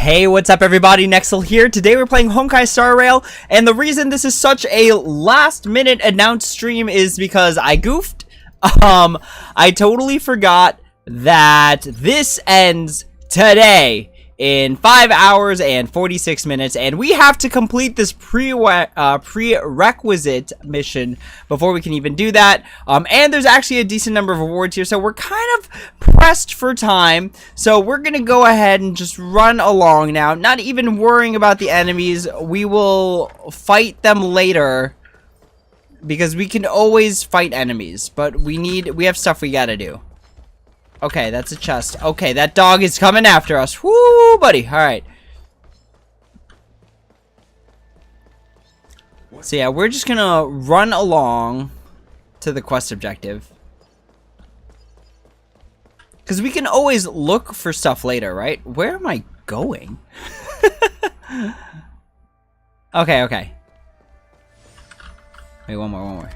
Hey, what's up everybody, Nexel here. Today we're playing Honkai Star Rail, and the reason this is such a last minute announced stream is because I goofed. I totally forgot that this ends today in 5 hours and 46 minutes, and we have to complete this prerequisite mission before we can even do that. And there's actually a decent number of awards here, so we're kind of pressed for time. So we're gonna go ahead and just run along now, not even worrying about the enemies. We will fight them later because we can always fight enemies, but we have stuff we gotta do. Okay, that's a chest. Okay, that dog is coming after us. Woo, buddy. All right. So yeah, we're just gonna run along to the quest objective, because we can always look for stuff later, right? Where am I going? Okay. Wait, one more. All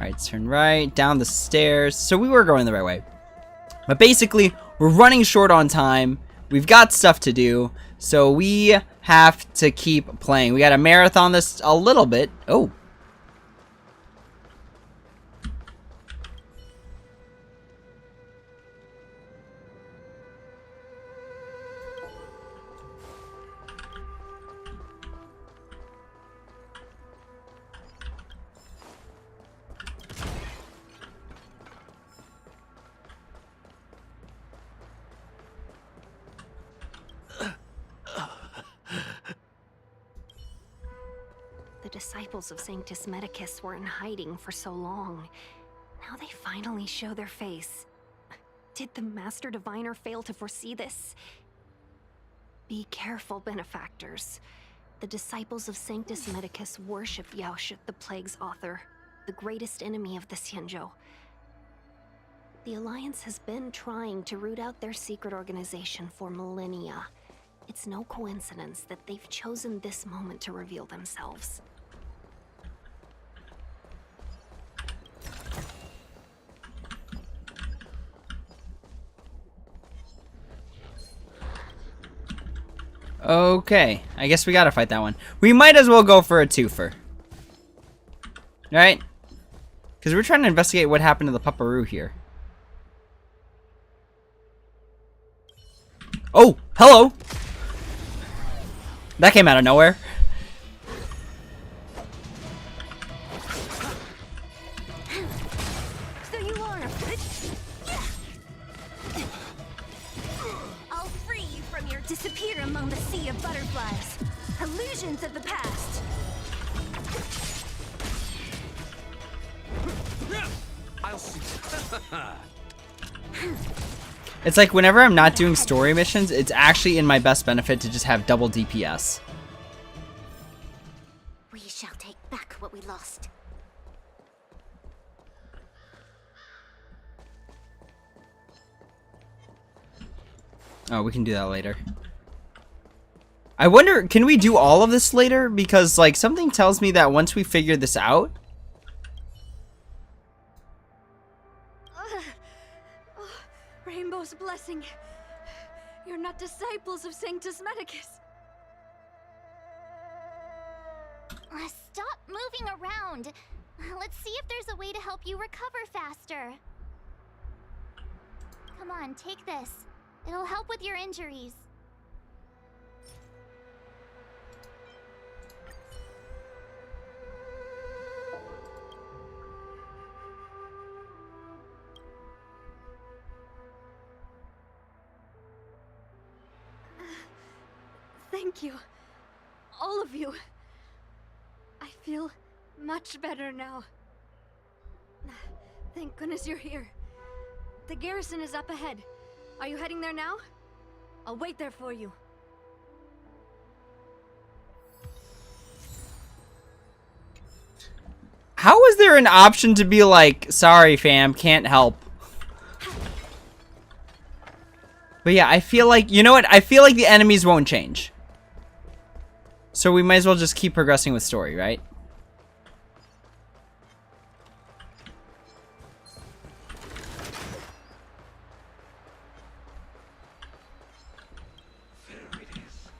right, turn right, down the stairs. So we were going the right way. But basically, we're running short on time. We've got stuff to do, so we have to keep playing. We got to marathon this a little bit. Oh. The disciples of Sanctus Medicus were in hiding for so long. Now they finally show their face. Did the Master Diviner fail to foresee this? Be careful, benefactors. The disciples of Sanctus Medicus worship Yaoshut, the Plague's author, the greatest enemy of the Xianzhou. The Alliance has been trying to root out their secret organization for millennia. It's no coincidence that they've chosen this moment to reveal themselves. Okay, I guess we gotta fight that one. We might as well go for a twofer. Right? Because we're trying to investigate what happened to the Pupperoo here. Oh, hello! That came out of nowhere. So you are a bitch? I'll free you from your disappear among the sea of butterflies. Illusions of the past. I'll see. It's like whenever I'm not doing story missions, it's actually in my best benefit to just have double DPS. We shall take back what we lost. Oh, we can do that later. I wonder, can we do all of this later? Because, like, something tells me that once we figure this out... Rainbow's blessing. You're not disciples of Sanctus Medicus. Stop moving around. Let's see if there's a way to help you recover faster. Come on, take this. It'll help with your injuries. Thank you. All of you. I feel much better now. Thank goodness you're here. The garrison is up ahead. Are you heading there now? I'll wait there for you. How is there an option to be like, sorry fam, can't help? But yeah, I feel like, you know what? I feel like the enemies won't change. So we might as well just keep progressing with story, right? There it is.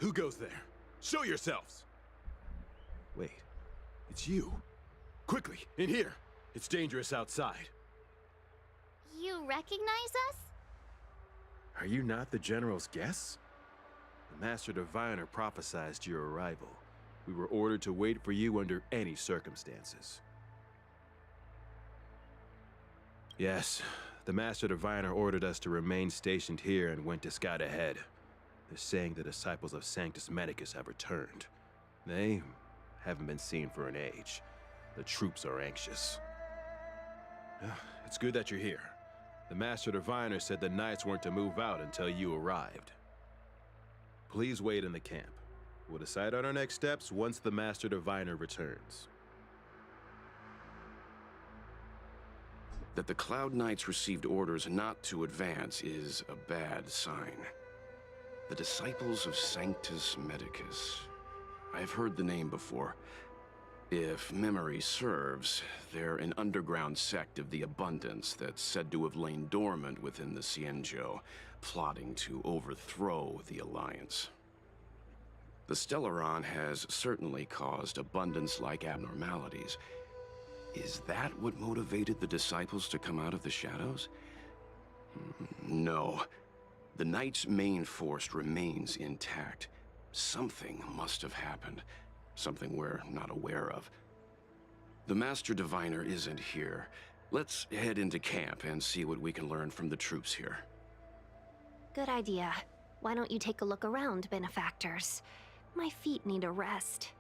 Who goes there? Show yourselves! Wait, it's you. Quickly, in here. It's dangerous outside. You recognize us? Are you not the General's guests? The Master Diviner prophesized your arrival. We were ordered to wait for you under any circumstances. Yes, the Master Diviner ordered us to remain stationed here and went to scout ahead. They're saying the disciples of Sanctus Medicus have returned. They haven't been seen for an age. The troops are anxious. It's good that you're here. The Master Diviner said the Knights weren't to move out until you arrived. Please wait in the camp. We'll decide on our next steps once the Master Diviner returns. That the Cloud Knights received orders not to advance is a bad sign. The Disciples of Sanctus Medicus. I've heard the name before. If memory serves, they're an underground sect of the Abundance that's said to have lain dormant within the Cienjo, plotting to overthrow the Alliance. The Stellaron has certainly caused Abundance-like abnormalities. Is that what motivated the Disciples to come out of the shadows? No. The Knight's main force remains intact. Something must have happened. Something we're not aware of. The Master Diviner isn't here. Let's head into camp and see what we can learn from the troops here. Good idea. Why don't you take a look around, benefactors? My feet need a rest.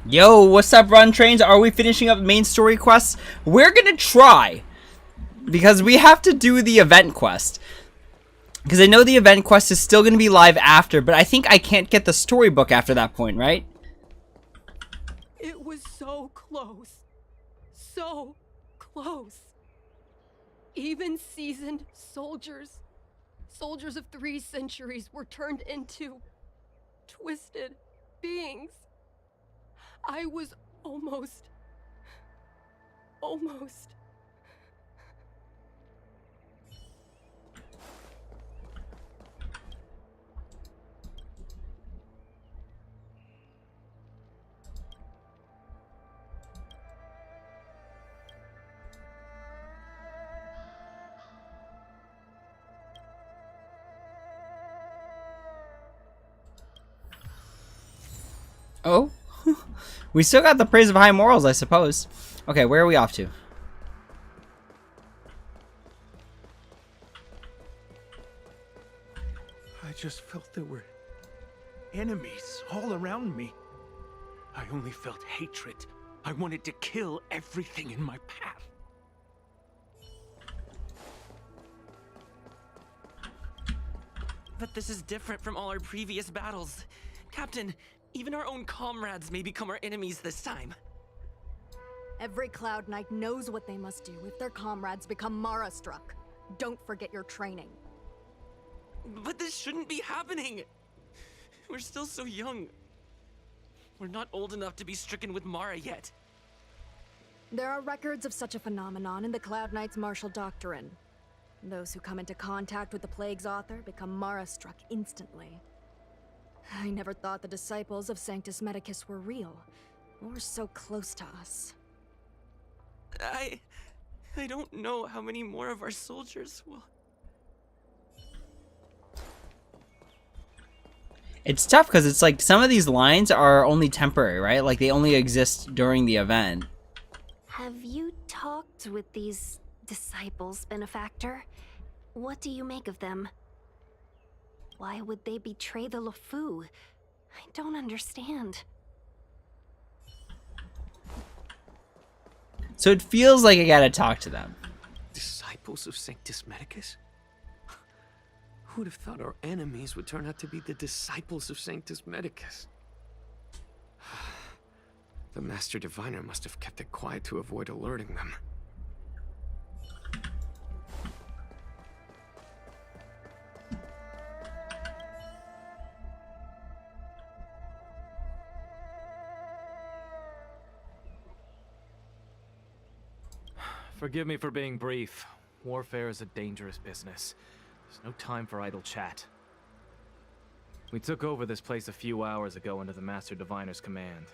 Yo, what's up, Run Trains? Are we finishing up main story quests? We're gonna try, because we have to do the event quest. Because I know the event quest is still gonna be live after, but I think I can't get the storybook after that point, right? It was so close. So close. Even seasoned soldiers, soldiers of 3 centuries, were turned into twisted beings. I was almost. Oh? We still got the praise of high morals, I suppose. Okay, where are we off to? I just felt there were enemies all around me. I only felt hatred. I wanted to kill everything in my path. But this is different from all our previous battles. Captain, even our own comrades may become our enemies this time. Every Cloud Knight knows what they must do if their comrades become Mara-struck. Don't forget your training. But this shouldn't be happening! We're still so young. We're not old enough to be stricken with Mara yet. There are records of such a phenomenon in the Cloud Knight's martial doctrine. Those who come into contact with the Plague's author become Mara-struck instantly. I never thought the disciples of Sanctus Medicus were real, or so close to us. I don't know how many more of our soldiers will... It's tough because it's like some of these lines are only temporary, right? Like they only exist during the event. Have you talked with these disciples, benefactor? What do you make of them? Why would they betray the LeFou? I don't understand. So it feels like I gotta talk to them. Disciples of Sanctus Medicus? Who'd have thought our enemies would turn out to be the disciples of Sanctus Medicus? The Master Diviner must have kept it quiet to avoid alerting them. Forgive me for being brief. Warfare is a dangerous business. There's no time for idle chat. We took over this place a few hours ago under the Master Diviner's command.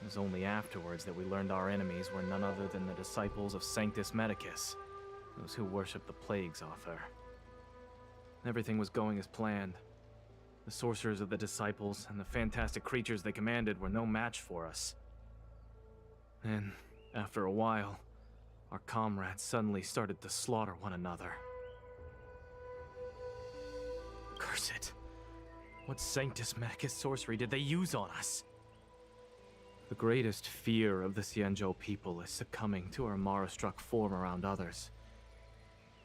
It was only afterwards that we learned our enemies were none other than the disciples of Sanctus Medicus, those who worship the Plague's author. Everything was going as planned. The sorcerers of the disciples and the fantastic creatures they commanded were no match for us. Then, after a while, our comrades suddenly started to slaughter one another. Curse it! What Sanctus Medicus sorcery did they use on us? The greatest fear of the Xianzhou people is succumbing to our Mara-struck form around others.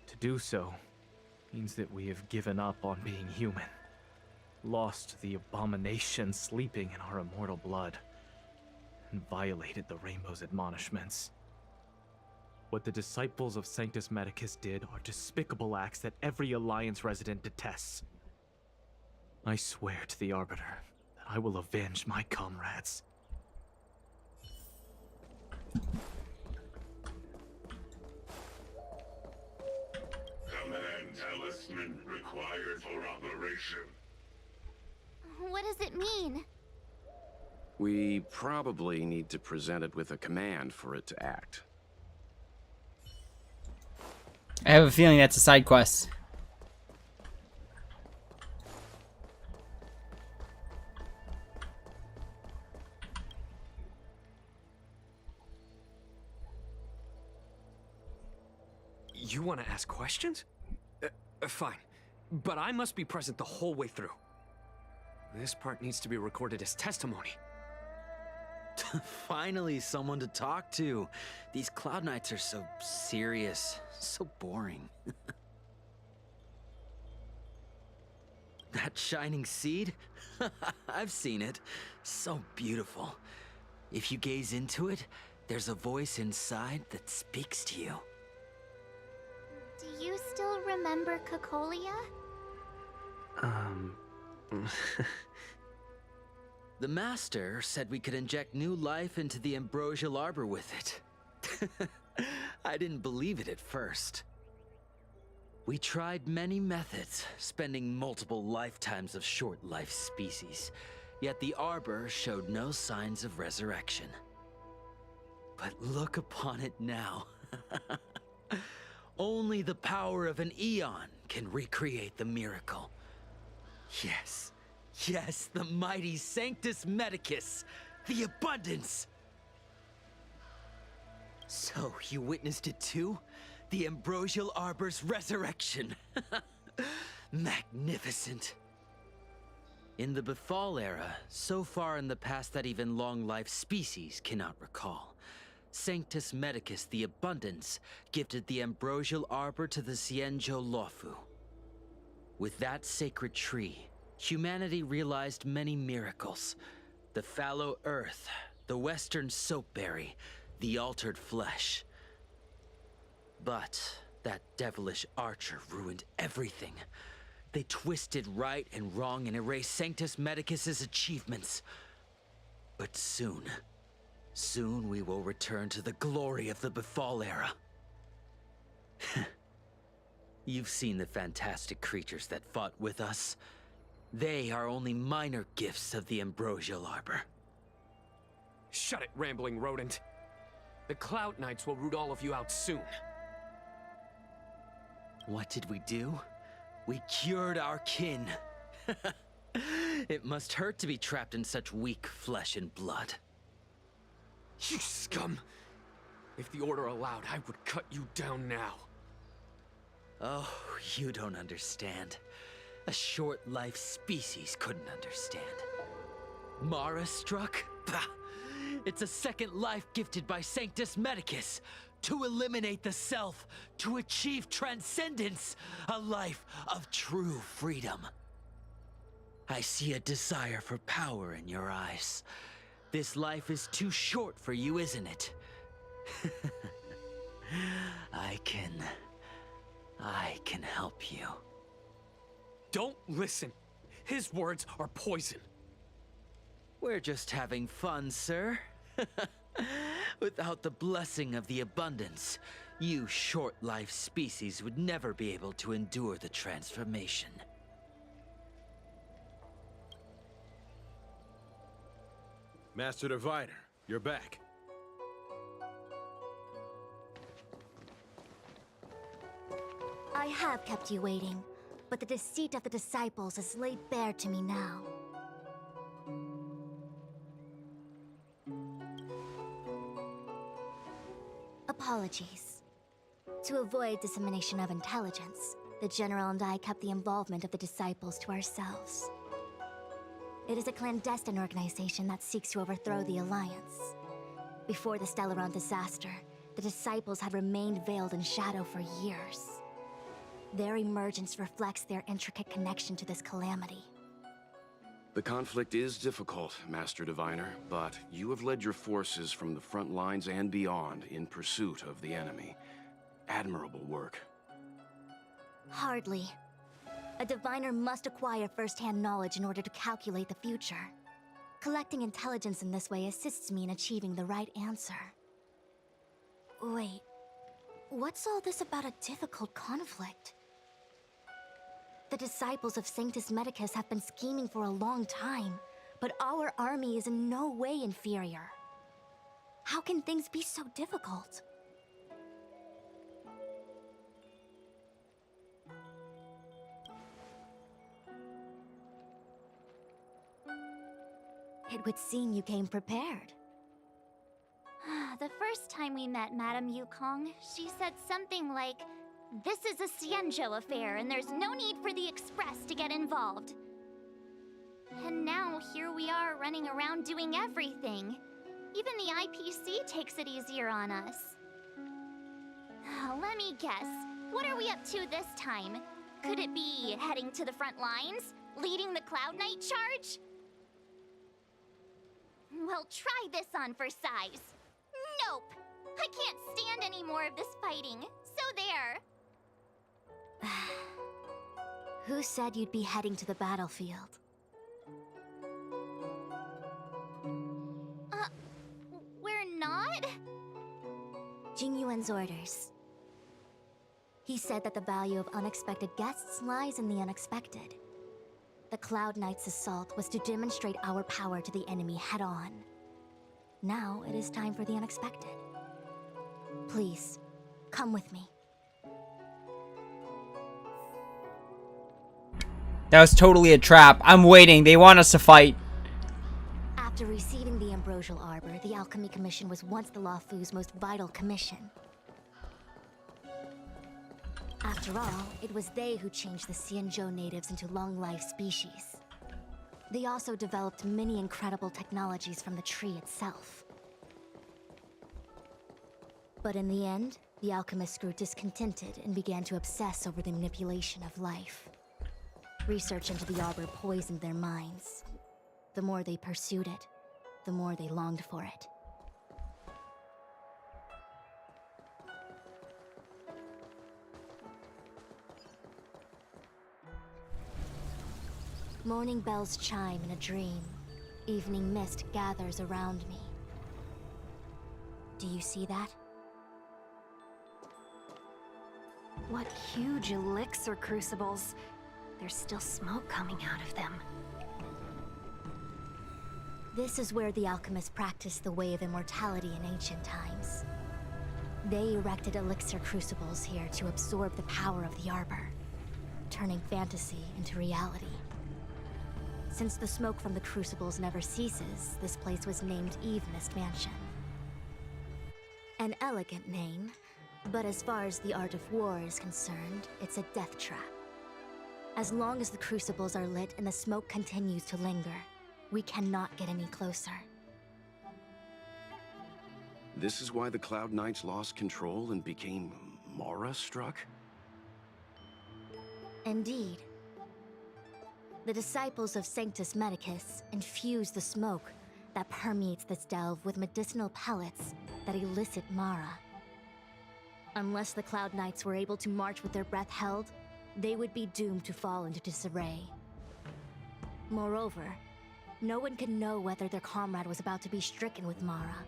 To do so means that we have given up on being human, lost the abomination sleeping in our immortal blood, and violated the Rainbow's admonishments. What the disciples of Sanctus Medicus did are despicable acts that every Alliance resident detests. I swear to the Arbiter that I will avenge my comrades. Command talisman required for operation. What does it mean? We probably need to present it with a command for it to act. I have a feeling that's a side quest. You want to ask questions? Fine. But I must be present the whole way through. This part needs to be recorded as testimony. Finally, someone to talk to. These Cloud Knights are so serious, so boring. That shining seed? I've seen it. So beautiful. If you gaze into it, there's a voice inside that speaks to you. Do you still remember Cocolia? The Master said we could inject new life into the ambrosial arbor with it. I didn't believe it at first. We tried many methods, spending multiple lifetimes of short-life species, yet the arbor showed no signs of resurrection. But look upon it now. Only the power of an eon can recreate the miracle. Yes, yes, the mighty Sanctus Medicus, the abundance. So, you witnessed it too? The ambrosial arbor's resurrection. Magnificent. In the Befall era, so far in the past that even long-life species cannot recall, Sanctus Medicus the Abundance gifted the ambrosial arbor to the Xianzhou Luofu. With that sacred tree, humanity realized many miracles. The fallow earth, the western soapberry, the altered flesh. But that devilish archer ruined everything. They twisted right and wrong and erased Sanctus Medicus's achievements. But soon we will return to the glory of the Befall era. You've seen the fantastic creatures that fought with us. They are only minor gifts of the ambrosial arbor. Shut it, rambling rodent. The Cloud Knights will root all of you out soon. What did we do? We cured our kin. It must hurt to be trapped in such weak flesh and blood. You scum! If the Order allowed, I would cut you down now. Oh, you don't understand. A short-life species couldn't understand. Mara-struck? Bah! It's a second life gifted by Sanctus Medicus. To eliminate the self, to achieve transcendence, a life of true freedom. I see a desire for power in your eyes. This life is too short for you, isn't it? I can help you. Don't listen. His words are poison. We're just having fun, sir. Without the blessing of the abundance, You short-lived species would never be able to endure the transformation. Master Diviner, you're back. I have kept you waiting, but the deceit of the disciples is laid bare to me now. Apologies. To avoid dissemination of intelligence, the General and I kept the involvement of the disciples to ourselves. It is a clandestine organization that seeks to overthrow the Alliance. Before the Stellaron disaster, the disciples had remained veiled in shadow for years. Their emergence reflects their intricate connection to this calamity. The conflict is difficult, Master Diviner, but you have led your forces from the front lines and beyond in pursuit of the enemy. Admirable work. Hardly. A diviner must acquire first-hand knowledge in order to calculate the future. Collecting intelligence in this way assists me in achieving the right answer. Wait, what's all this about a difficult conflict? The disciples of Sanctus Medicus have been scheming for a long time, but our army is in no way inferior. How can things be so difficult? It would seem you came prepared. The first time we met Madame Yukong, she said something like, "This is a Xianzhou affair, and there's no need for the Express to get involved." And now here we are running around doing everything. Even the IPC takes it easier on us. Let me guess, what are we up to this time? Could it be heading to the front lines? Leading the Cloud Knight charge? Well, try this on for size. Nope! I can't stand any more of this fighting, so there. Who said you'd be heading to the battlefield? We're not? Jingyuan's orders. He said that the value of unexpected guests lies in the unexpected. The Cloud Knight's assault was to demonstrate our power to the enemy head-on. Now it is time for the unexpected. Please, come with me. That was totally a trap. I'm waiting. They want us to fight. After receiving the Ambrosial Arbor, the Alchemy Commission was once the Luofu's most vital commission. After all, it was they who changed the Xianzhou natives into long-life species. They also developed many incredible technologies from the tree itself. But in the end, the alchemists grew discontented and began to obsess over the manipulation of life. Research into the Arbor poisoned their minds. The more they pursued it, the more they longed for it. Morning bells chime in a dream. Evening mist gathers around me. Do you see that? What huge elixir crucibles. There's still smoke coming out of them. This is where the alchemists practiced the way of immortality in ancient times. They erected elixir crucibles here to absorb the power of the Arbor, turning fantasy into reality. Since the smoke from the crucibles never ceases, this place was named Eve Mist Mansion. An elegant name, but as far as the art of war is concerned, it's a death trap. As long as the crucibles are lit and the smoke continues to linger, we cannot get any closer. This is why the Cloud Knights lost control and became Mara-struck? Indeed. The disciples of Sanctus Medicus infuse the smoke that permeates this delve with medicinal pellets that elicit Mara. Unless the Cloud Knights were able to march with their breath held, they would be doomed to fall into disarray. Moreover, no one could know whether their comrade was about to be stricken with Mara.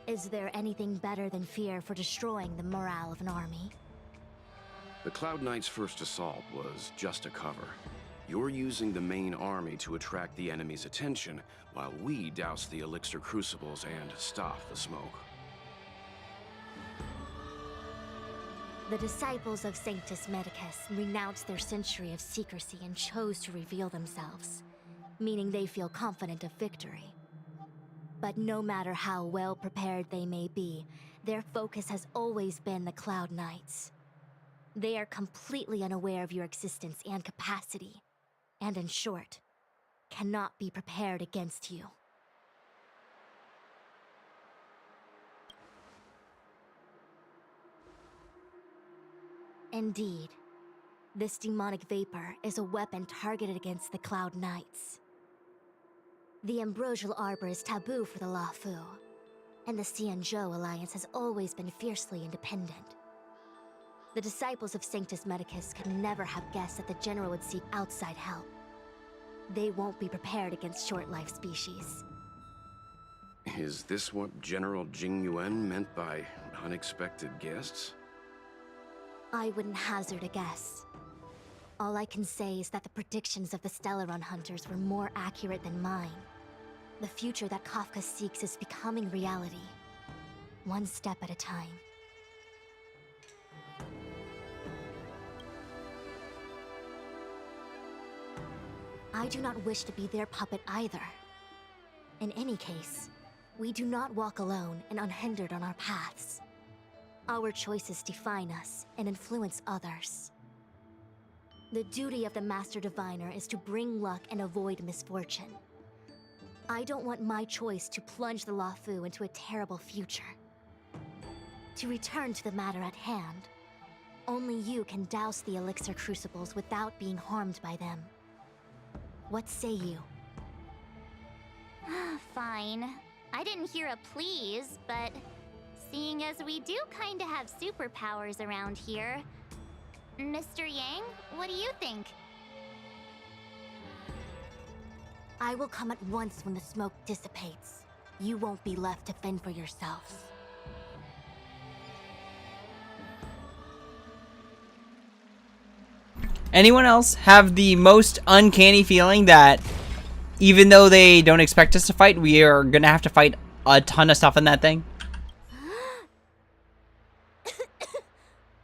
Is there anything better than fear for destroying the morale of an army? The Cloud Knight's first assault was just a cover. You're using the main army to attract the enemy's attention, while we douse the elixir crucibles and stop the smoke. The disciples of Sanctus Medicus renounced their century of secrecy and chose to reveal themselves, meaning they feel confident of victory. But no matter how well prepared they may be, their focus has always been the Cloud Knights. They are completely unaware of your existence and capacity, and in short, cannot be prepared against you. Indeed, this demonic vapor is a weapon targeted against the Cloud Knights. The Ambrosial Arbor is taboo for the Luofu, and the Xianzhou Alliance has always been fiercely independent. The disciples of Sanctus Medicus could never have guessed that the General would seek outside help. They won't be prepared against short-life species. Is this what General Jing Yuan meant by unexpected guests? I wouldn't hazard a guess. All I can say is that the predictions of the Stellaron Hunters were more accurate than mine. The future that Kafka seeks is becoming reality, one step at a time. I do not wish to be their puppet either. In any case, we do not walk alone and unhindered on our paths. Our choices define us and influence others. The duty of the Master Diviner is to bring luck and avoid misfortune. I don't want my choice to plunge the Luofu into a terrible future. To return to the matter at hand, only you can douse the elixir crucibles without being harmed by them. What say you? Fine. I didn't hear a please, but seeing as we do kinda have superpowers around here, Mr. Yang, what do you think? I will come at once when the smoke dissipates. You won't be left to fend for yourselves. Anyone else have the most uncanny feeling that even though they don't expect us to fight, we are gonna have to fight a ton of stuff in that thing?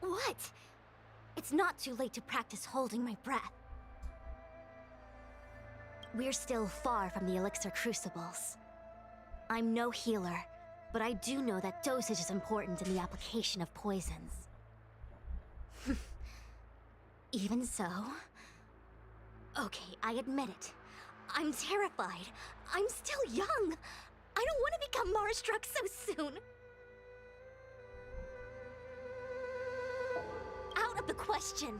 What? It's not too late to practice holding my breath. We're still far from the elixir crucibles. I'm no healer, but I do know that dosage is important in the application of poisons. Even so... Okay, I admit it. I'm terrified. I'm still young. I don't want to become Mara-struck so soon. Out of the question.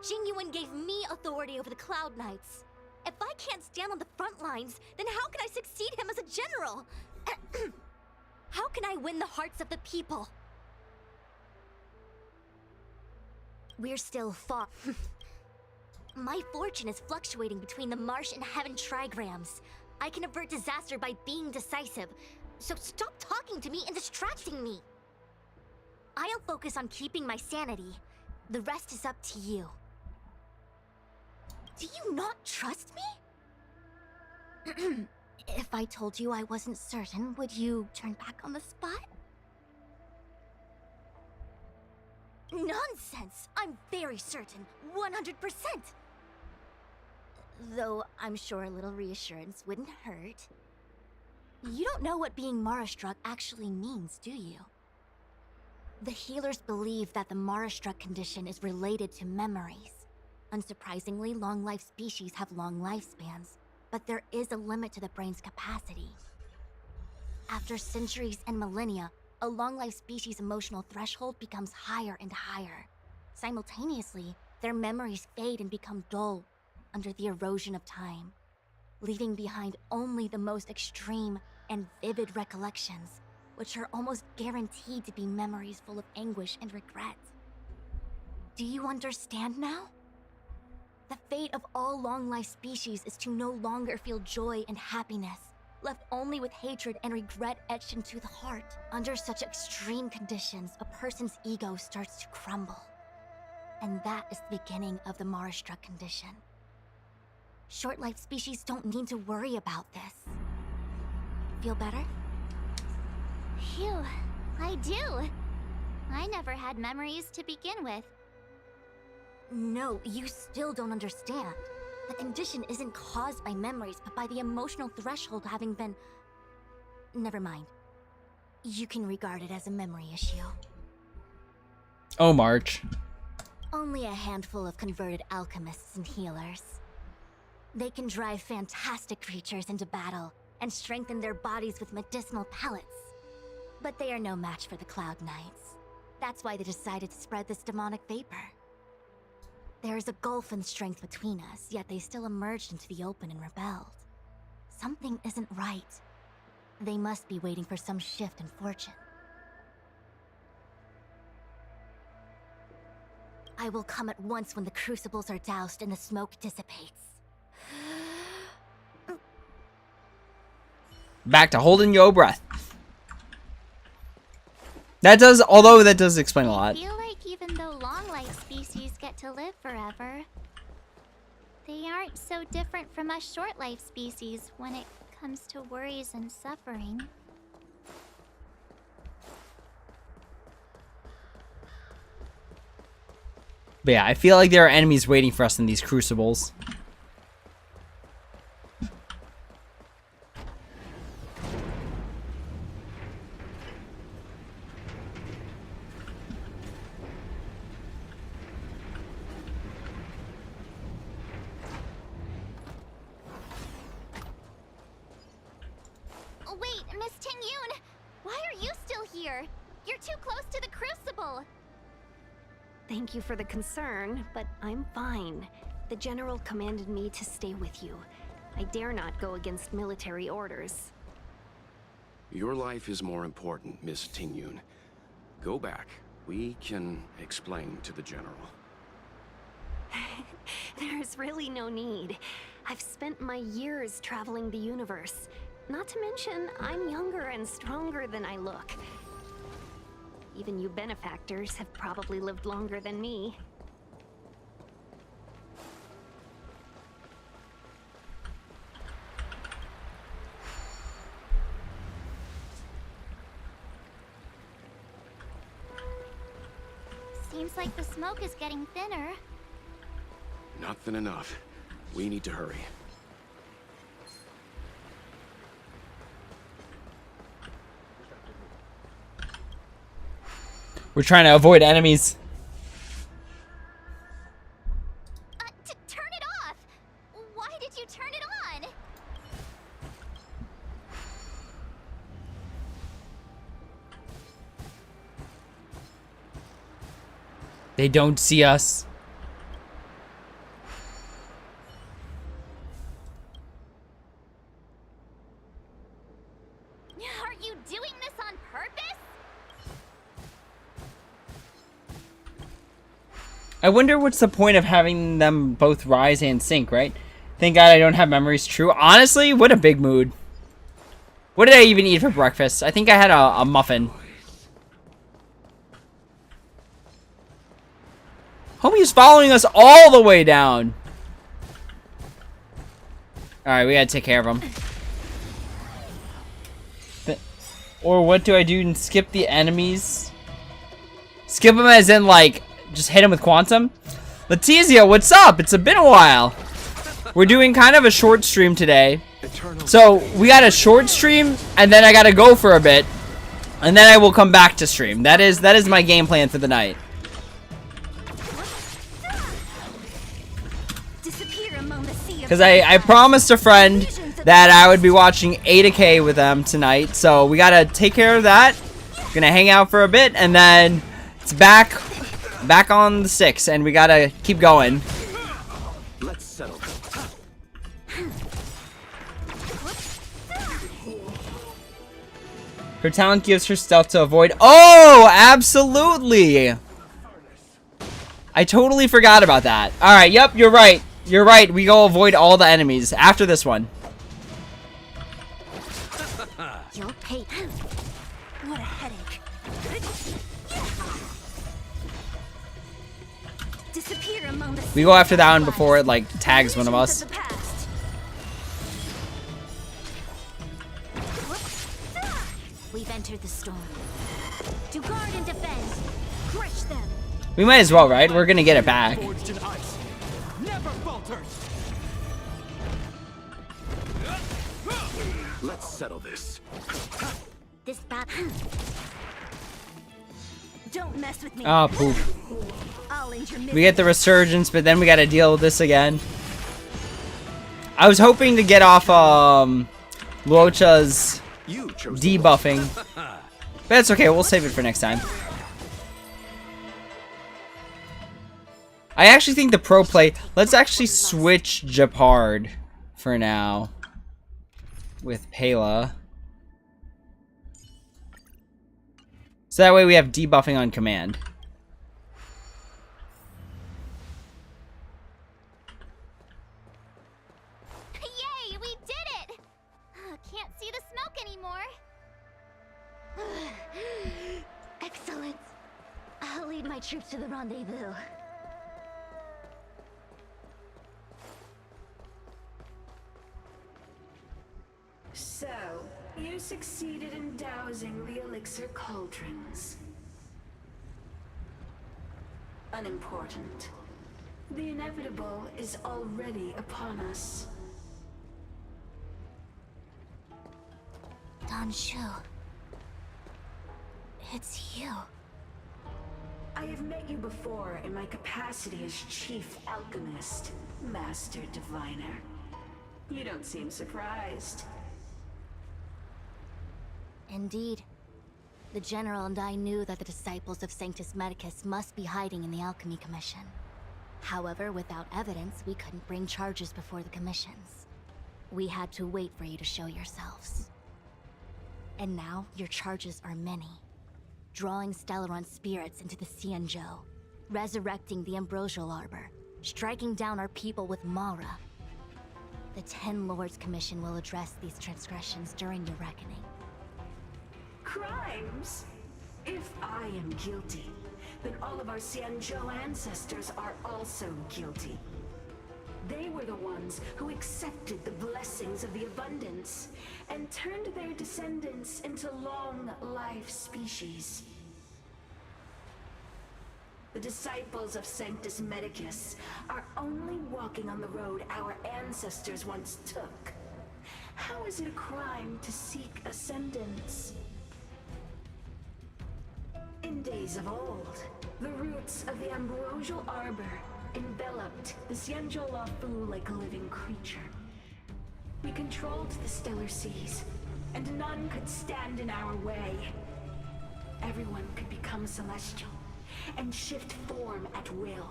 Jing Yuan gave me authority over the Cloud Knights. If I can't stand on the front lines, then how can I succeed him as a general? How can I win the hearts of the people? We're still far. My fortune is fluctuating between the marsh and heaven trigrams. I can avert disaster by being decisive, so stop talking to me and distracting me. I'll focus on keeping my sanity. The rest is up to you. Do you not trust me? If I told you I wasn't certain, would you turn back on the spot? Nonsense! I'm very certain, 100%! Though I'm sure a little reassurance wouldn't hurt. You don't know what being Mara-struck actually means, do you? The healers believe that the Mara-struck condition is related to memories. Unsurprisingly, long-life species have long lifespans, but there is a limit to the brain's capacity. After centuries and millennia, a long-life species' emotional threshold becomes higher and higher. Simultaneously, their memories fade and become dull under the erosion of time, leaving behind only the most extreme and vivid recollections, which are almost guaranteed to be memories full of anguish and regret. Do you understand now? The fate of all long-life species is to no longer feel joy and happiness, left only with hatred and regret etched into the heart. Under such extreme conditions, a person's ego starts to crumble. And that is the beginning of the Mara-struck condition. Short-lived species don't need to worry about this. Feel better? Phew, I do. I never had memories to begin with. No, you still don't understand. The condition isn't caused by memories, but by the emotional threshold having been... Never mind. You can regard it as a memory issue. Oh, March. Only a handful of converted alchemists and healers. They can drive fantastic creatures into battle and strengthen their bodies with medicinal pellets. But they are no match for the Cloud Knights. That's why they decided to spread this demonic vapor. There is a gulf in strength between us, yet they still emerged into the open and rebelled. Something isn't right. They must be waiting for some shift in fortune. I will come at once when the crucibles are doused and the smoke dissipates. Back to holding your breath. That does, although that does explain a lot. I feel like even though long-life species get to live forever, they aren't so different from us short-life species when it comes to worries and suffering. But yeah, I feel like there are enemies waiting for us in these crucibles. Wait, Miss Ting-Yun! Why are you still here? You're too close to the crucible! Thank you for the concern, but I'm fine. The General commanded me to stay with you. I dare not go against military orders. Your life is more important, Miss Ting-Yun. Go back. We can explain to the General. There's really no need. I've spent my years traveling the universe. Not to mention, I'm younger and stronger than I look. Even you benefactors have probably lived longer than me. Seems like the smoke is getting thinner. Not thin enough. We need to hurry. We're trying to avoid enemies. Turn it off! Why did you turn it on? They don't see us. Are you doing this on purpose? I wonder what's the point of having them both rise and sink, right? Thank God I don't have memories. True. Honestly, what a big mood. What did I even eat for breakfast? I think I had a muffin. Homie's following us all the way down. Alright, we gotta take care of him. Or what do I do and skip the enemies? Skip them as in, like, just hit him with Quantum? Letizia, what's up? It's been a while. We're doing kind of a short stream today. So, we got a short stream, and then I gotta go for a bit. And then I will come back to stream. That is my game plan for the night. Because I promised a friend that I would be watching Ada K with them tonight. So we gotta take care of that. Gonna hang out for a bit, and then it's back on the 6, and we gotta keep going. Let's settle. Her talent gives her stealth to avoid. Oh, absolutely. I totally forgot about that. All right, yep, you're right. You're right. We go avoid all the enemies after this one. Hey, what a headache. Disappear among the We go after that one before it like tags one of us. the past. We've entered the storm. To guard and defend. Crush them. We might as well, right? We're gonna get it back. Forged in ice. Never falters. Let's settle this. This bat. Don't mess with me. Oh, poop. I'll end your We get the resurgence, but then we gotta deal with this again. I was hoping to get off Luocha's debuffing. But that's okay, we'll save it for next time. I actually think the pro play, let's actually switch Japard for now with Pela. So that way we have debuffing on command. Yay, we did it! Can't see the smoke anymore. Excellent. I'll lead my troops to the rendezvous. So, you succeeded in dousing the elixir cauldrons. Unimportant. The inevitable is already upon us. Don Shu. It's you. I have met you before in my capacity as Chief Alchemist, Master Diviner. You don't seem surprised. Indeed. The General and I knew that the disciples of Sanctus Medicus must be hiding in the Alchemy Commission. However, without evidence, we couldn't bring charges before the commissions. We had to wait for you to show yourselves. And now, your charges are many. Drawing Stellaron spirits into the Xianzhou, resurrecting the Ambrosial Arbor, striking down our people with Mara. The Ten Lords Commission will address these transgressions during your reckoning. Crimes? If I am guilty, then all of our Xianzhou ancestors are also guilty. They were the ones who accepted the blessings of the abundance and turned their descendants into long-life species. The disciples of Sanctus Medicus are only walking on the road our ancestors once took. How is it a crime to seek ascendance? In days of old, the roots of the Ambrosial Arbor enveloped the Xianzhou Lafu like a living creature. We controlled the stellar seas, and none could stand in our way. Everyone could become celestial and shift form at will.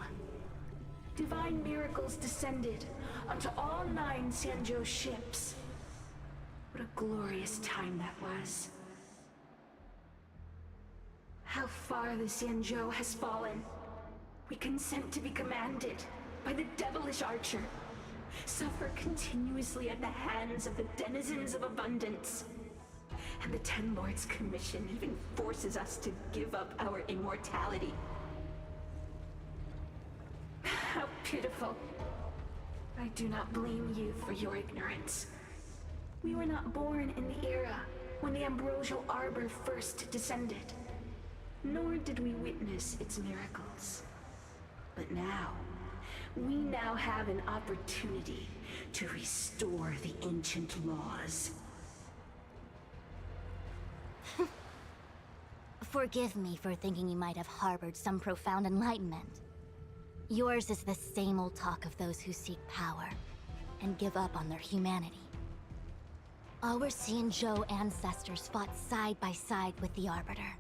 Divine miracles descended onto all 9 Xianzhou ships. What a glorious time that was. How far the Xianzhou has fallen. We consent to be commanded by the devilish archer. Suffer continuously at the hands of the denizens of abundance. And the Ten Lords Commission even forces us to give up our immortality. How pitiful. I do not blame you for your ignorance. We were not born in the era when the Ambrosial Arbor first descended. Nor did we witness its miracles. But now, we now have an opportunity to restore the ancient laws. Forgive me for thinking you might have harbored some profound enlightenment. Yours is the same old talk of those who seek power and give up on their humanity. Our Xianzhou ancestors fought side by side with the Arbiter,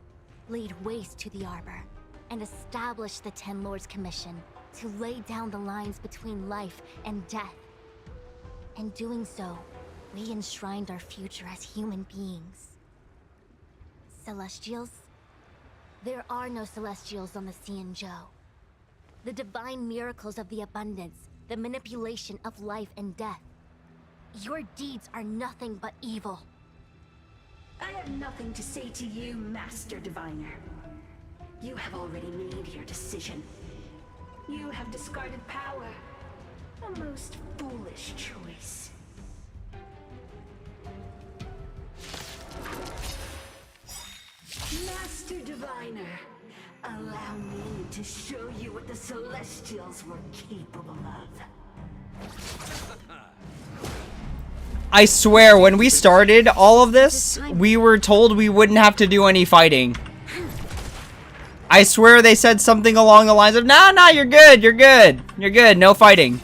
laid waste to the Arbor, and established the Ten Lords Commission to lay down the lines between life and death. In doing so, we enshrined our future as human beings. Celestials? There are no Celestials on the Xianzhou. The divine miracles of the abundance, the manipulation of life and death. Your deeds are nothing but evil. I have nothing to say to you, Master Diviner. You have already made your decision. You have discarded power. A most foolish choice. Master Diviner, allow me to show you what the Celestials were capable of. I swear, when we started all of this, we were told we wouldn't have to do any fighting. I swear they said something along the lines of, nah, you're good, you're good, you're good, no fighting.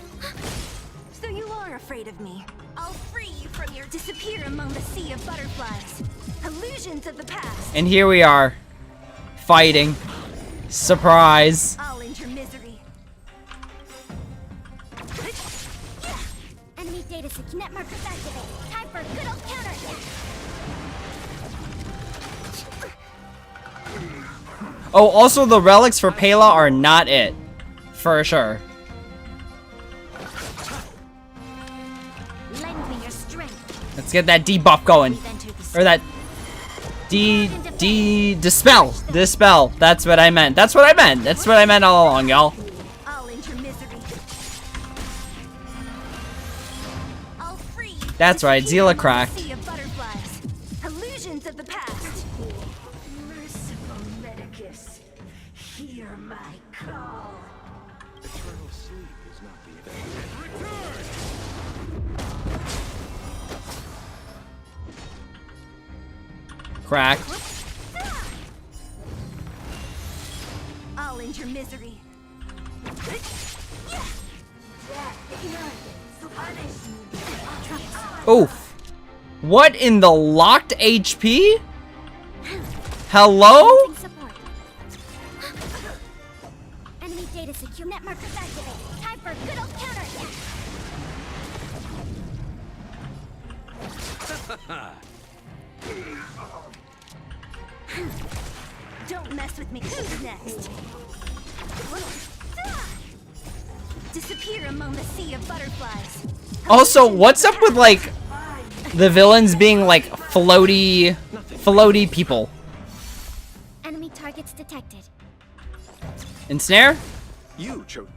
So you are afraid of me. I'll free you from your disappear among the sea of butterflies. Illusions of the past. And here we are, fighting. Surprise. I'll end your misery. Enemy data sync net markers activate. Time for a good old counter. Oh, also the relics for Pela are not it. For sure. Lend me your strength. Let's get that debuff going. Or that dispel. Dispel. That's what I meant. That's what I meant. That's what I meant all along, y'all. I'll end your misery. I'll free you. That's right, Zila Disappear among the cracked. sea of butterflies. Illusions of the past. Merciful Medicus, hear my call. Eternal sleep is not the end. Cracked. I'll end your misery. Oof. What in the locked HP? Hello? Support. Enemy data secure. Net markers activate. Time for a good old counter. Don't mess with me. Who's next? Disappear among the sea of butterflies. Also, what's up with, like, the villains being, like, floaty people? Enemy targets detected. Ensnare? You chose.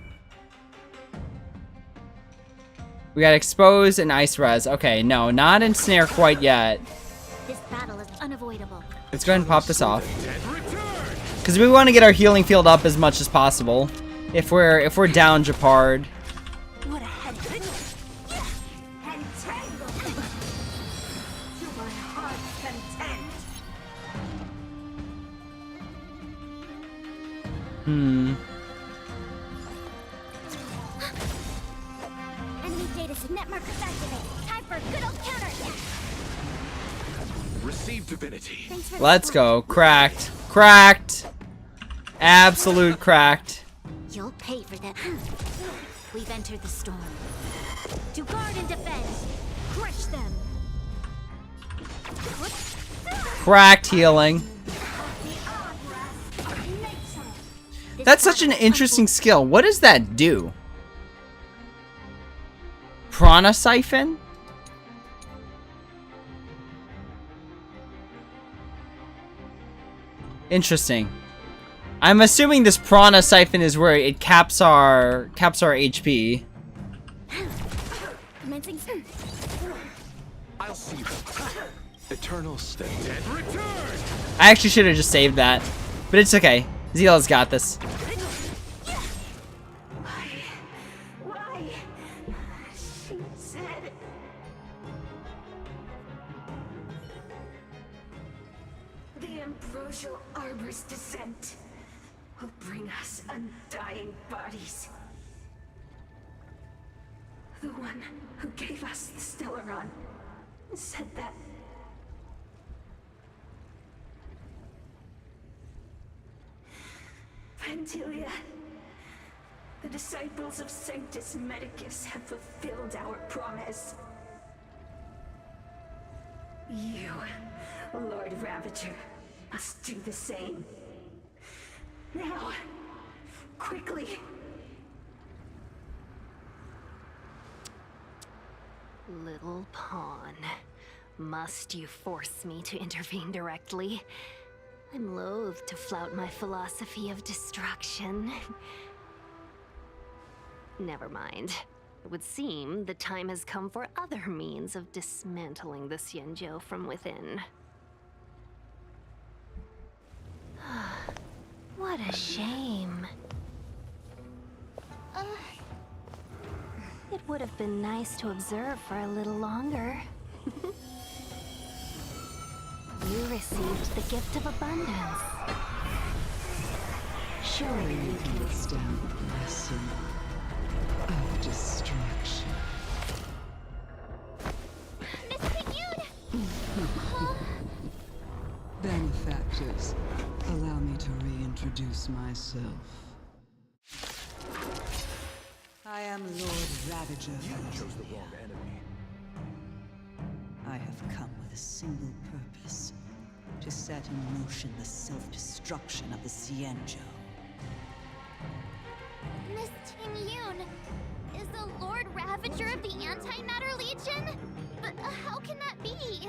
We got expose and ice res. Okay, no, not ensnare quite yet. This battle is unavoidable. Let's go ahead and pop this off. Because we want to get our healing field up as much as possible. If we're down Japard. What a head. Entangled to my heart's content. Enemy data sync. Net markers activate. Time for a good old counter. Receive divinity. Thanks for the Let's support. go. Cracked. Cracked. Absolute cracked. You'll pay for that. We've entered the storm. To guard and defend. Crush them. Cracked healing. That's such an interesting skill. What does that do? Prana Siphon? Interesting. I'm assuming this Prana Siphon is where it caps our HP. Commencing soon. I'll see you. Eternal step. Dead return. I actually should have just saved that. But it's okay. Zila's got this. Why? She said. The ambrosial arbor's descent will bring us undying bodies. The one who gave us the Stellaron said that. Pantilia, the disciples of Sanctus Medicus have fulfilled our promise. You, Lord Ravager, must do the same. Now, quickly. Little pawn. Must you force me to intervene directly? I'm loath to flout my philosophy of destruction. Never mind. It would seem the time has come for other means of dismantling the Xianzhou from within. What a shame. It would have been nice to observe for a little longer. You received the gift of abundance. Surely you can withstand the blessing of destruction. Miss Pigune! Benefactors, allow me to reintroduce myself. I am Lord Ravager. You chose the wrong enemy. I have come with a single purpose. To set in motion the self-destruction of the Xianzhou. Miss Ting-Yun, is the Lord Ravager of the Antimatter Legion? But how can that be?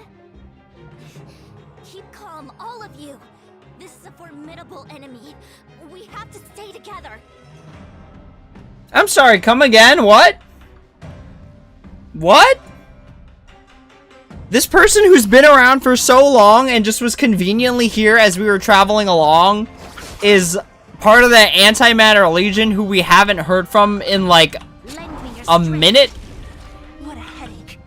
Keep calm, all of you. This is a formidable enemy. We have to stay together. I'm sorry, come again? What? What? This person who's been around for so long and just was conveniently here as we were traveling along is part of the Antimatter Legion who we haven't heard from in like a minute. What a headache.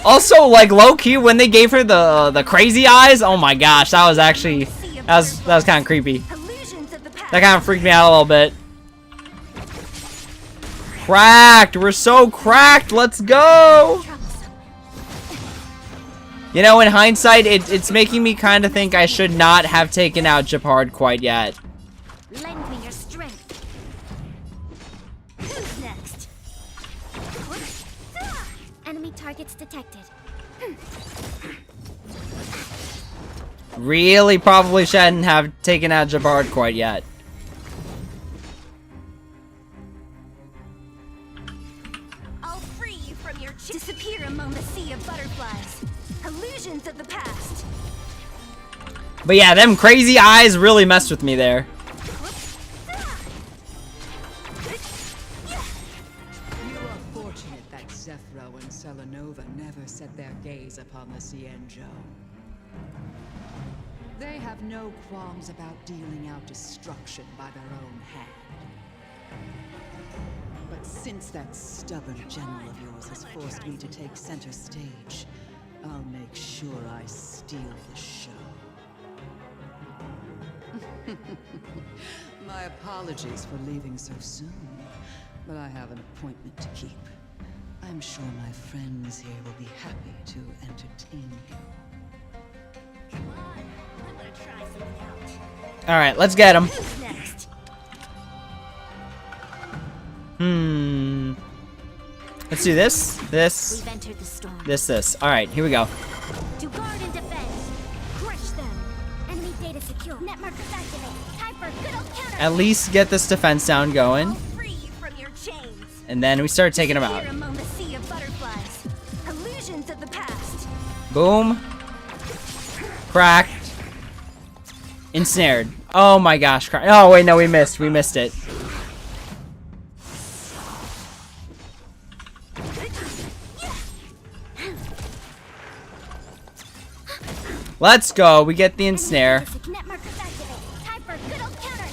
Also, like low-key, when they gave her the crazy eyes, oh my gosh, that was actually that was kind of creepy. That kind of freaked me out a little bit. Cracked, we're so cracked. Let's go. You know, in hindsight, it's making me kind of think I should not have taken out Japard quite yet. Lend me your strength. Who's next? Enemy targets detected. Really probably shouldn't have taken out Japard quite yet. I'll free you from your disappear among the sea of butterflies. Illusions of the past. But yeah, them crazy eyes really messed with me there. You are fortunate that Zephyro and Selenova never set their gaze upon the Xianzhou. They have no qualms about dealing out destruction by their own hand. But since that stubborn general of yours has forced me to take center stage, I'll make sure I steal the show. My apologies for leaving so soon, but I have an appointment to keep. I'm sure my friends here will be happy to entertain you. Come on, I want to try something out. All right, let's get him. Who's next? Let's do this, this, We've entered the storm. this. All right, here we go. To guard and defend. Crush them. Enemy data secure. Net markers activate. Time for good old counter. At least get this defense sound going. I'll free you from your chains. And then we start taking them out. Here among the sea of butterflies. Illusions of the past. Boom. Cracked. Ensnared. Oh my gosh. Oh wait, no, we missed. We missed it. Let's go. We get the ensnare. Net markers activate. Time for good old counter.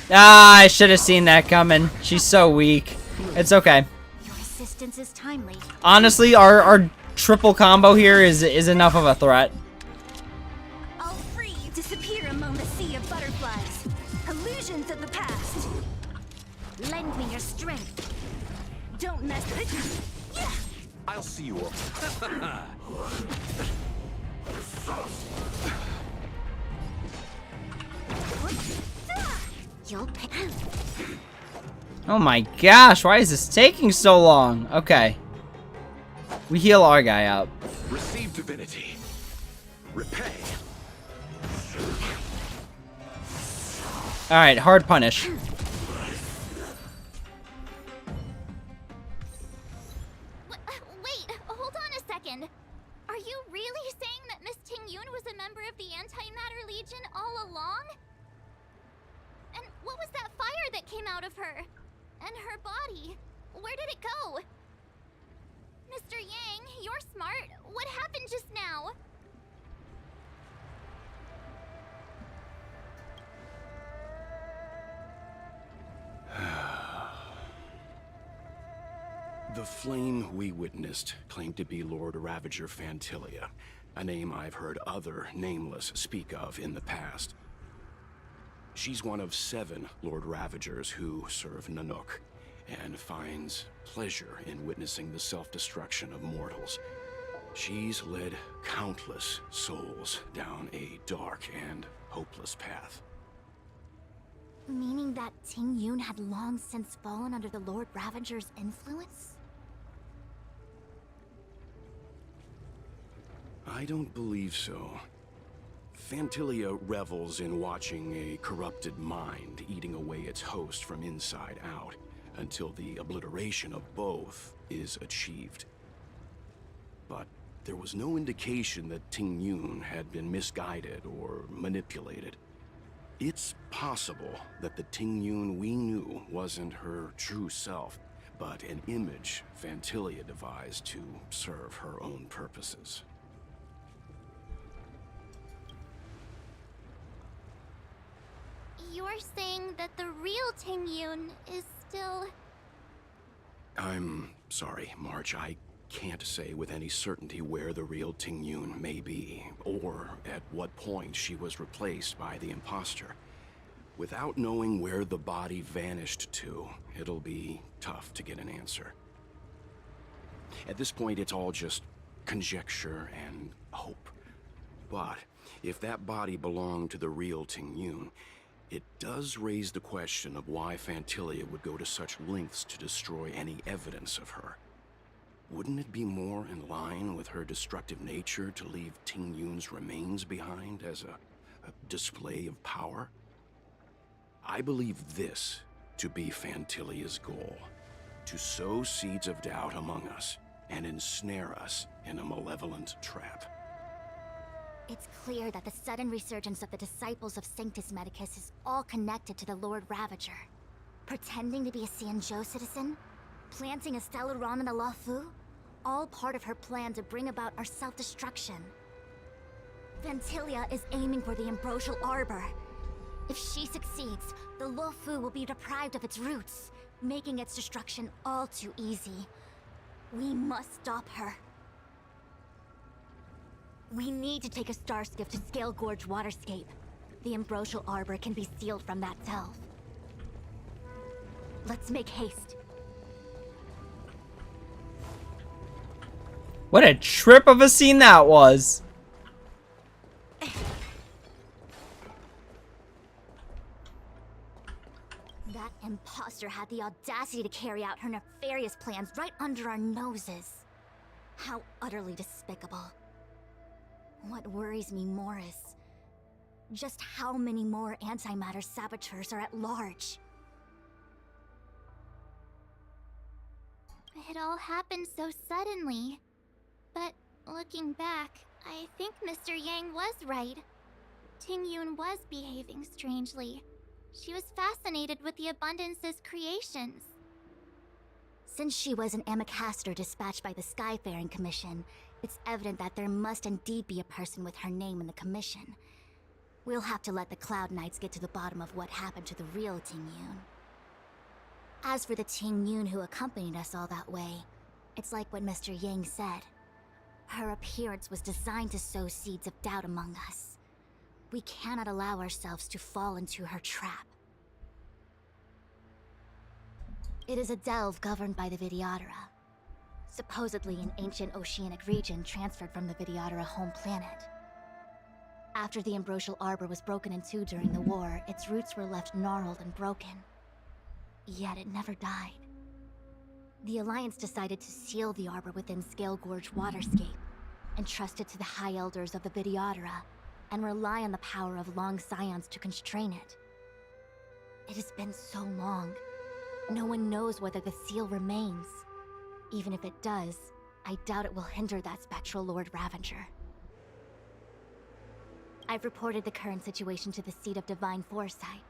Ah, I should have seen that coming. She's so weak. It's okay. Your assistance is timely. Honestly, our triple combo here is enough of a threat. I'll free you. Disappear among the sea of butterflies. Illusions of the past. Lend me your strength. Don't mess with. I'll see you all. You'll pick. Oh my gosh, why is this taking so long? Okay. We heal our guy up. Receive divinity. Repay. Alright, hard punish. origin all along? And what was that fire that came out of her? And her body? Where did it go? Mr. Yang, you're smart. What happened just now? The flame we witnessed claimed to be Lord Ravager Fantilia, a name I've heard other Nameless speak of in the past. She's one of 7 Lord Ravagers who serve Nanook, and finds pleasure in witnessing the self-destruction of mortals. She's led countless souls down a dark and hopeless path. Meaning that Ting Yun had long since fallen under the Lord Ravager's influence? I don't believe so. Fantilia revels in watching a corrupted mind eating away its host from inside out, until the obliteration of both is achieved. But there was no indication that Ting Yun had been misguided or manipulated. It's possible that the Ting Yun we knew wasn't her true self, but an image Fantilia devised to serve her own purposes. You're saying that the real Ting Yun is still... I'm sorry, March. I can't say with any certainty where the real Ting Yun may be, or at what point she was replaced by the imposter. Without knowing where the body vanished to, it'll be tough to get an answer. At this point, it's all just conjecture and hope. But if that body belonged to the real Ting Yun, it does raise the question of why Fantilia would go to such lengths to destroy any evidence of her. Wouldn't it be more in line with her destructive nature to leave Ting Yun's remains behind as a display of power? I believe this to be Fantilia's goal: to sow seeds of doubt among us and ensnare us in a malevolent trap. It's clear that the sudden resurgence of the disciples of Sanctus Medicus is all connected to the Lord Ravager. Pretending to be a Xianzhou citizen, planting a Stellaron in the Luofu, all part of her plan to bring about our self-destruction. Fantilia is aiming for the Ambrosial Arbor. If she succeeds, the Luofu will be deprived of its roots, making its destruction all too easy. We must stop her. We need to take a star skiff to Scale Gorge Waterscape. The Ambrosial Arbor can be sealed from that delve. Let's make haste. What a trip of a scene that was. That imposter had the audacity to carry out her nefarious plans right under our noses. How utterly despicable. What worries me more is just how many more antimatter saboteurs are at large. It all happened so suddenly. But looking back, I think Mr. Yang was right. Ting Yun was behaving strangely. She was fascinated with the Abundance's creations. Since she was an Amicastor dispatched by the Skyfaring Commission, it's evident that there must indeed be a person with her name in the commission. We'll have to let the Cloud Knights get to the bottom of what happened to the real Ting Yun. As for the Ting Yun who accompanied us all that way, it's like what Mr. Yang said. Her appearance was designed to sow seeds of doubt among us. We cannot allow ourselves to fall into her trap. It is a delve governed by the Vidyadhara, supposedly an ancient oceanic region transferred from the Vidyadhara home planet. After the Ambrosial Arbor was broken in two during the war, its roots were left gnarled and broken. Yet it never died. The Alliance decided to seal the Arbor within Scale Gorge Waterscape, entrust it to the High Elders of the Vidyadhara, and rely on the power of Long Scions to constrain it. It has been so long. No one knows whether the seal remains. Even if it does, I doubt it will hinder that spectral Lord Ravager. I've reported the current situation to the Seat of Divine Foresight.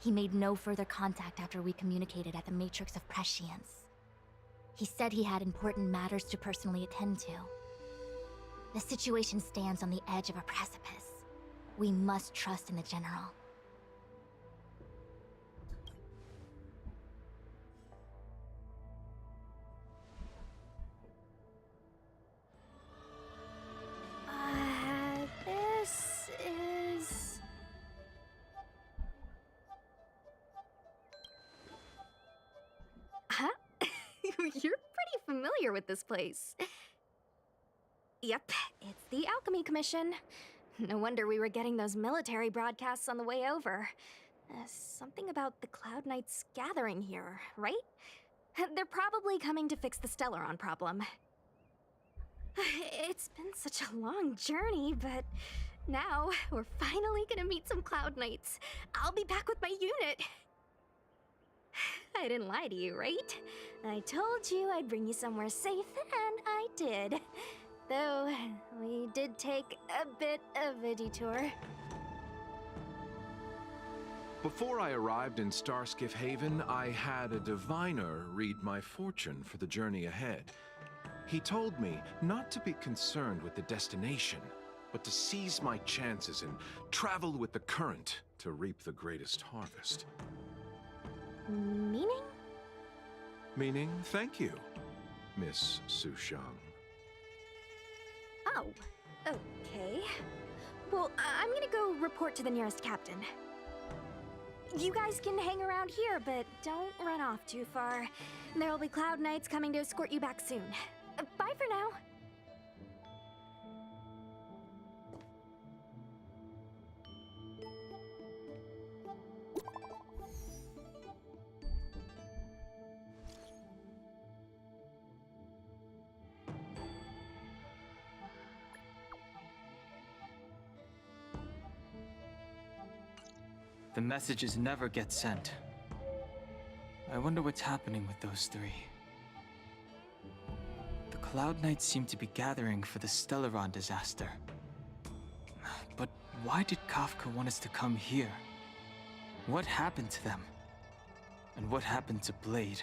He made no further contact after we communicated at the Matrix of Prescience. He said he had important matters to personally attend to. The situation stands on the edge of a precipice. We must trust in the General. This is... Huh? You're pretty familiar with this place. Yep, it's the Alchemy Commission. No wonder we were getting those military broadcasts on the way over. Something about the Cloud Knights gathering here, right? They're probably coming to fix the Stellaron problem. It's been such a long journey, but now we're finally gonna meet some Cloud Knights. I'll be back with my unit. I didn't lie to you, right? I told you I'd bring you somewhere safe, and I did. Though, we did take a bit of a detour. Before I arrived in Starskiff Haven, I had a diviner read my fortune for the journey ahead. He told me not to be concerned with the destination, but to seize my chances and travel with the current to reap the greatest harvest. Meaning? Meaning, thank you, Miss Sushang. Oh, okay. Well, I'm gonna go report to the nearest captain. You guys can hang around here, but don't run off too far. There'll be Cloud Knights coming to escort you back soon. Bye for now. The messages never get sent. I wonder what's happening with those three. The Cloud Knights seem to be gathering for the Stellaron disaster. But why did Kafka want us to come here? What happened to them? And what happened to Blade?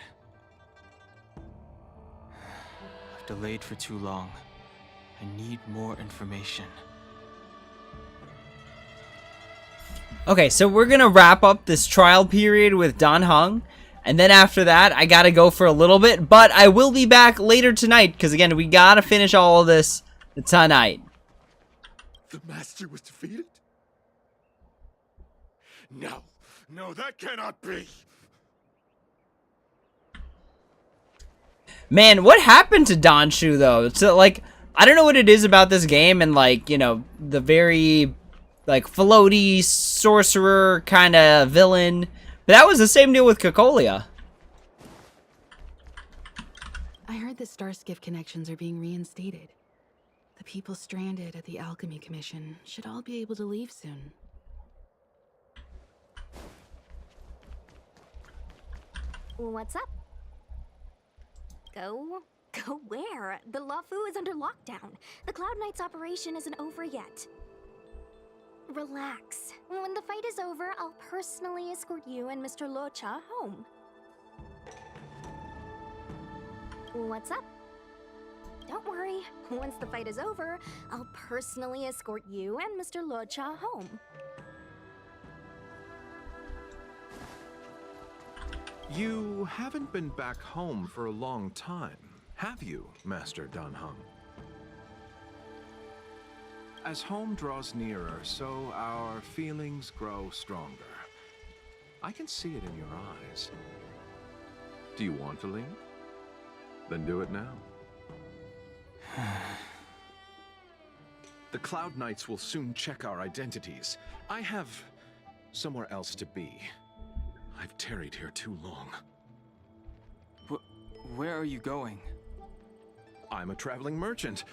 I've delayed for too long. I need more information. Okay, so we're gonna wrap up this trial period with Dan Heng, and then after that, I gotta go for a little bit, but I will be back later tonight, because again, we gotta finish all of this tonight. The Master was defeated? No, no, that cannot be! Man, what happened to Danshu, though? So, like, I don't know what it is about this game, and, like, you know, the very... like, floaty, sorcerer kind of villain. But that was the same deal with Cocolia. I heard the Starskiff connections are being reinstated. The people stranded at the Alchemy Commission should all be able to leave soon. What's up? Go where? The Lafu is under lockdown. The Cloud Knights operation isn't over yet. Relax. When the fight is over, I'll personally escort you and Mr. Locha home. What's up? Don't worry. Once the fight is over, I'll personally escort you and Mr. Locha home. You haven't been back home for a long time, have you, Master Dan Heng? As home draws nearer, so our feelings grow stronger. I can see it in your eyes. Do you want to leave? Then do it now. The Cloud Knights will soon check our identities. I have somewhere else to be. I've tarried here too long. Where are you going? I'm a traveling merchant.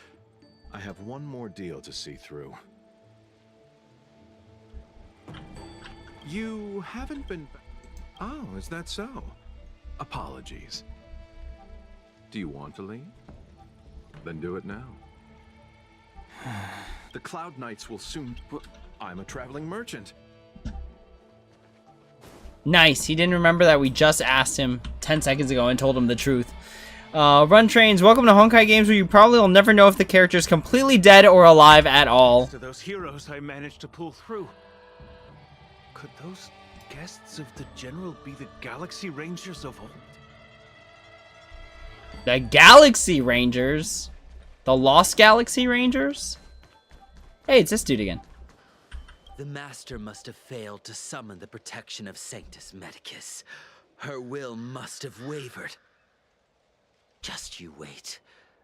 I have one more deal to see through. You haven't been... Oh, is that so? Apologies. Do you want to leave? Then do it now. The Cloud Knights will soon... I'm a traveling merchant. Nice. He didn't remember that we just asked him 10 seconds ago and told him the truth. Run Trains, welcome to Honkai Games, where you probably will never know if the character is completely dead or alive at all. To those heroes I managed to pull through. Could those guests of the General be the Galaxy Rangers of old? The Galaxy Rangers? The Lost Galaxy Rangers? Hey, it's this dude again. The Master must have failed to summon the protection of Sanctus Medicus. Her will must have wavered. Just you wait.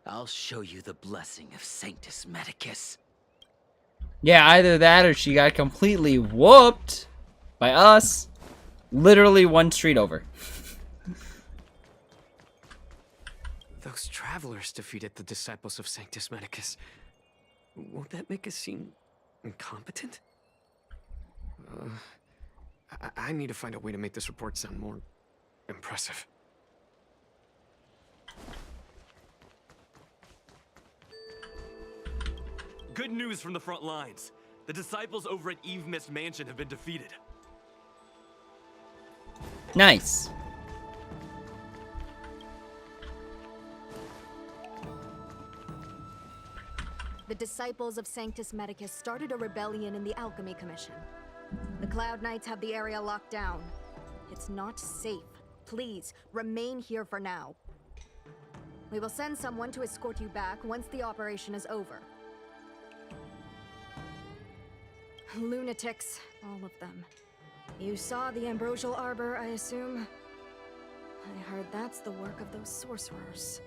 I'll show you the blessing of Sanctus Medicus. Yeah, either that or she got completely whooped by us. Literally one street over. Those travelers defeated the disciples of Sanctus Medicus. Won't that make us seem incompetent? I need to find a way to make this report sound more impressive. Good news from the front lines. The disciples over at Eve Mist Mansion have been defeated. Nice. The disciples of Sanctus Medicus started a rebellion in the Alchemy Commission. The Cloud Knights have the area locked down. It's not safe. Please, remain here for now. We will send someone to escort you back once the operation is over. Lunatics, all of them. You saw the Ambrosial Arbor, I assume? I heard that's the work of those sorcerers.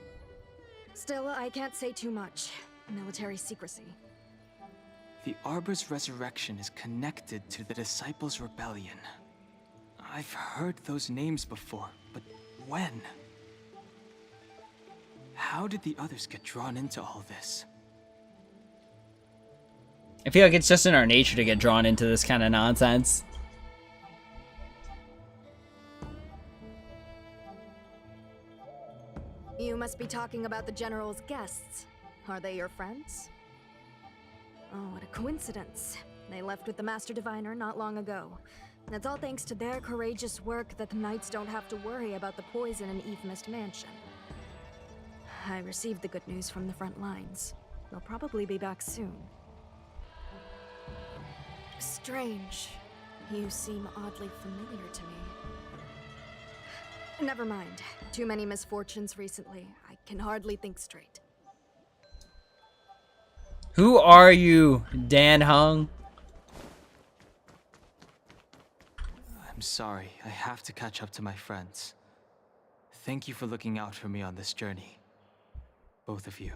Still, I can't say too much. Military secrecy. The Arbor's resurrection is connected to the Disciples' Rebellion. I've heard those names before, but when? How did the others get drawn into all this? I feel like it's just in our nature to get drawn into this kind of nonsense. You must be talking about the General's guests. Are they your friends? Oh, what a coincidence. They left with the Master Diviner not long ago. That's all thanks to their courageous work that the Knights don't have to worry about the poison in Eve Mist Mansion. I received the good news from the front lines. They'll probably be back soon. Strange. You seem oddly familiar to me. Never mind. Too many misfortunes recently. I can hardly think straight. Who are you, Dan Hung? I'm sorry, I have to catch up to my friends. Thank you for looking out for me on this journey. Both of you.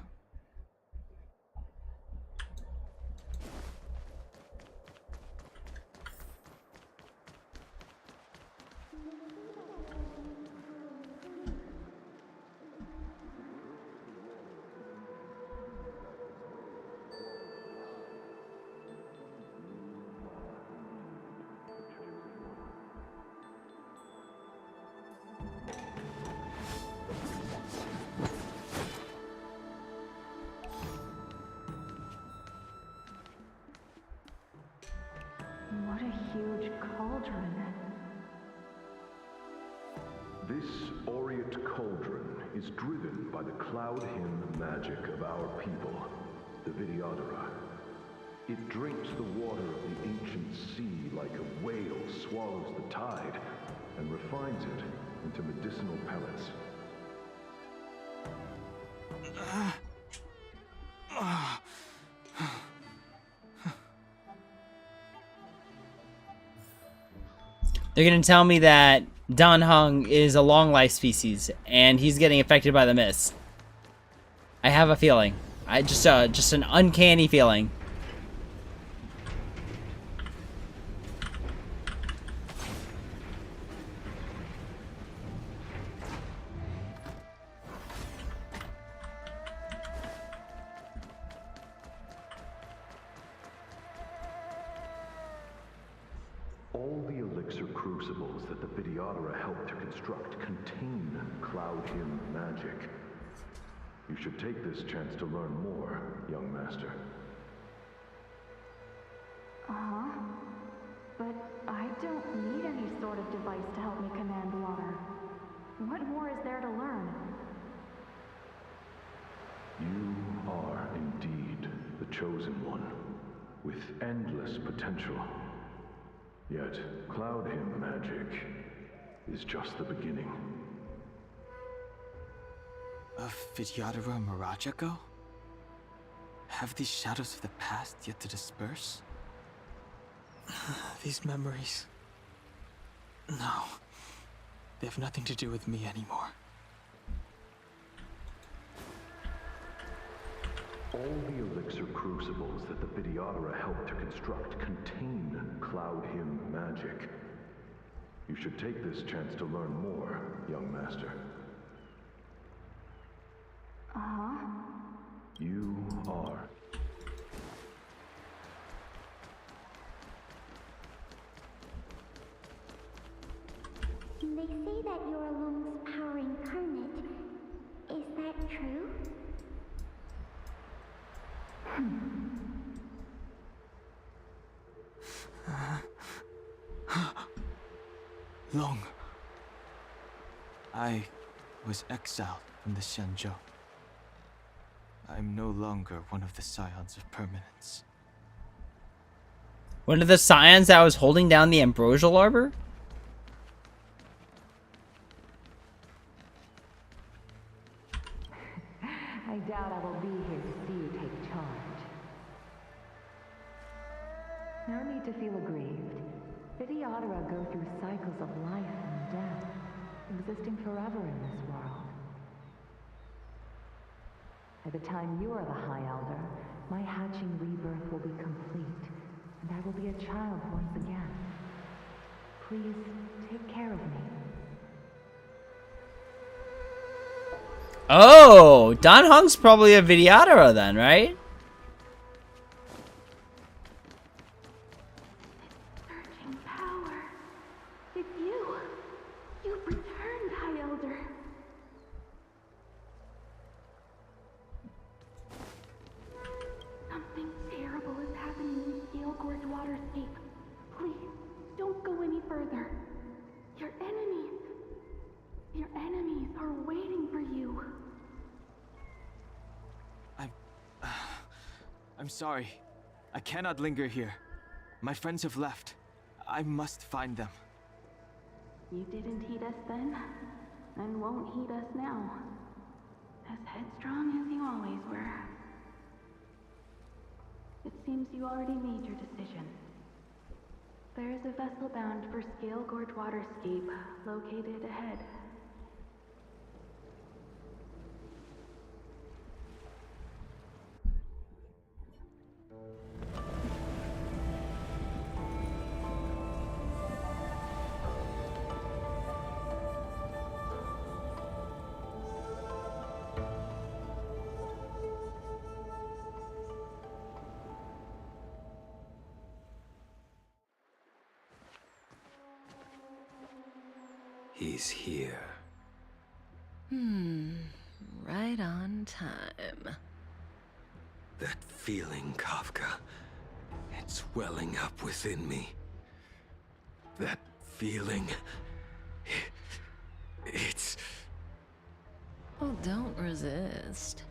What a huge cauldron. This aureate cauldron is driven by the cloud hymn magic of our people, the Vidyadhara. It drinks the water of the ancient sea like a whale swallows the tide and refines it into medicinal pellets. They're gonna tell me that Dan Hung is a long life species and he's getting affected by the mist. I have a feeling. Just an uncanny feeling. All the elixir crucibles that the Vidyadhara helped to construct contain cloud hymn magic. You should take this chance to learn more, young master. Uh-huh. But I don't need any sort of device to help me command water. What more is there to learn? You are indeed the chosen one, with endless potential. Yet, Cloud Hymn magic is just the beginning. Of Vidyadhara Mirajago? Have these shadows of the past yet to disperse? These memories... No. They have nothing to do with me anymore. All the elixir crucibles that the Vidyadhara helped to construct contain Cloud Hymn magic. You should take this chance to learn more, young master. Uh-huh. You are. They say that you're Lung's power incarnate. Is that true? Long. I was exiled from the Xianzhou. I'm no longer one of the Scions of Permanence. One of the scions that was holding down the Ambrosial Arbor? I doubt I will be here to see you take charge. No need to feel aggrieved. Vidyadhara go through cycles of life and death, existing forever in this world. By the time you are the High Elder, my hatching rebirth will be complete, and I will be a child once again. Please take care of me. Oh, Dan Heng's probably a Vidyadhara then, right? Surging power. It's you. You've returned, High Elder. Something terrible is happening in Scale Gorge Waterscape. Please, don't go any further. Your enemies are waiting for you. I'm sorry. I cannot linger here. My friends have left. I must find them. You didn't heed us then, and won't heed us now. As headstrong as you always were. It seems you already made your decision. There is a vessel bound for Scale Gorge Waterscape, located ahead. He's here. Right on time. That feeling, Kafka. It's welling up within me. That feeling... It's... Well, don't resist.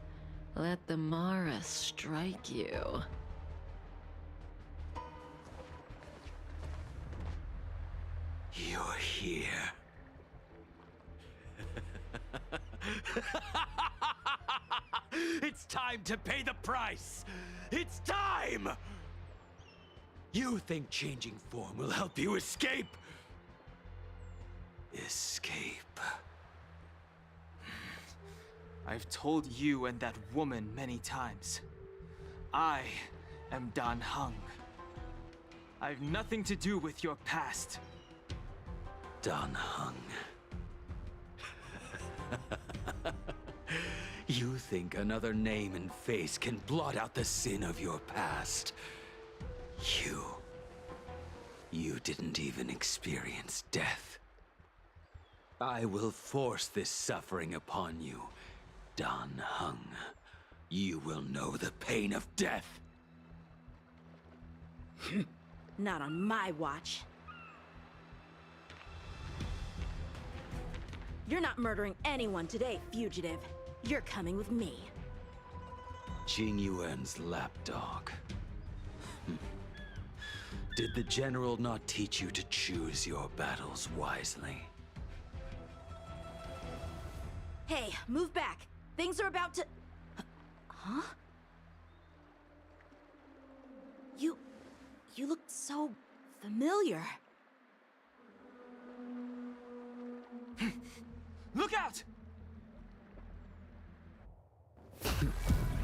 Let the Mara strike you. You're here. It's time to pay the price! It's time! You think changing form will help you escape? Escape. I've told you and that woman many times. I am Dan Heng. I've nothing to do with your past. Dan Heng. You think another name and face can blot out the sin of your past? You didn't even experience death. I will force this suffering upon you, Dan Heng. You will know the pain of death. Not on my watch. You're not murdering anyone today, fugitive. You're coming with me. Jing Yuan's lapdog. Did the general not teach you to choose your battles wisely? Hey, move back. Things are about to... Huh? You look so familiar. Look out!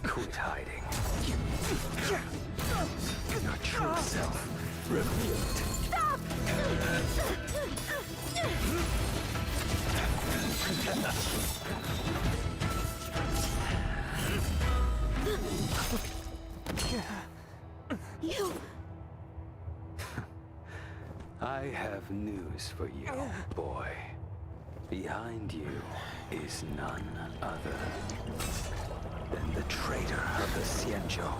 Quit hiding. Your true self revealed. Stop! You... I have news for you, boy. Behind you is none other than the traitor of the Xianzhou.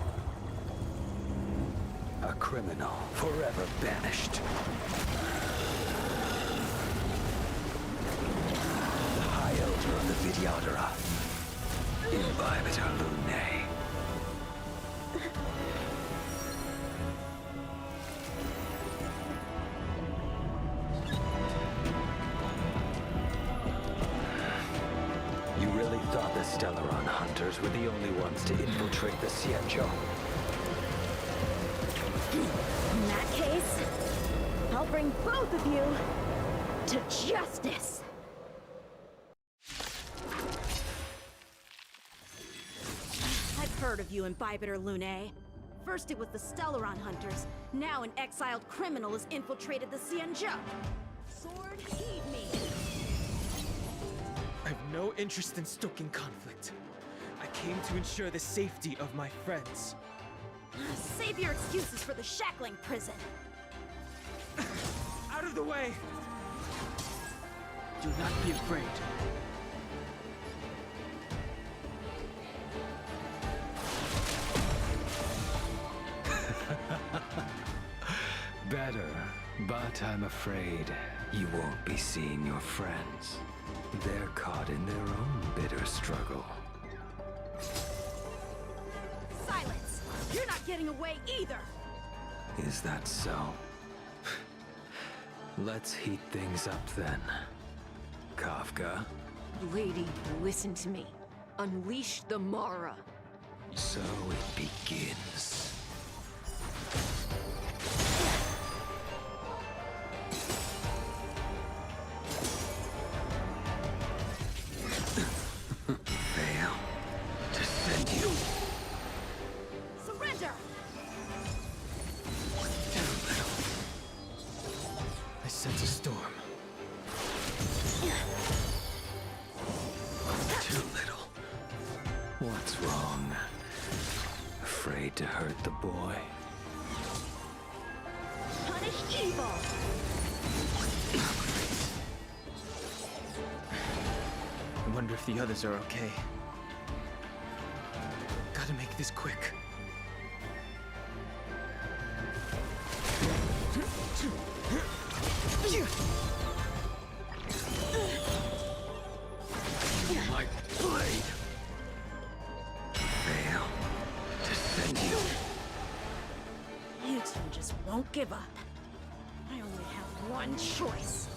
A criminal forever banished. The High Elder of the Vidyadhara, Imbibitor Lunae. You really thought the Stellaron hunters were the only ones to infiltrate the Xianzhou? In that case, I'll bring both of you to justice. I've heard of you, Imbibitor Lunae. First it was the Stellaron hunters, now an exiled criminal has infiltrated the Xianzhou. Sword, heed me. I have no interest in stoking conflict. I came to ensure the safety of my friends. Save your excuses for the shackling prison. Out of the way! Do not be afraid. Better, but I'm afraid you won't be seeing your friends. They're caught in their own bitter struggle. Silence! You're not getting away either! Is that so? Let's heat things up then. Kafka? Lady, listen to me. Unleash the Mara. So it begins. Fail to send you. Surrender! I sense a storm. Too little. What's wrong? Afraid to hurt the boy? Punish evil! I wonder if the others are okay. Gotta make this quick. My blade. Fail to send you. You two just won't give up. I only have one choice.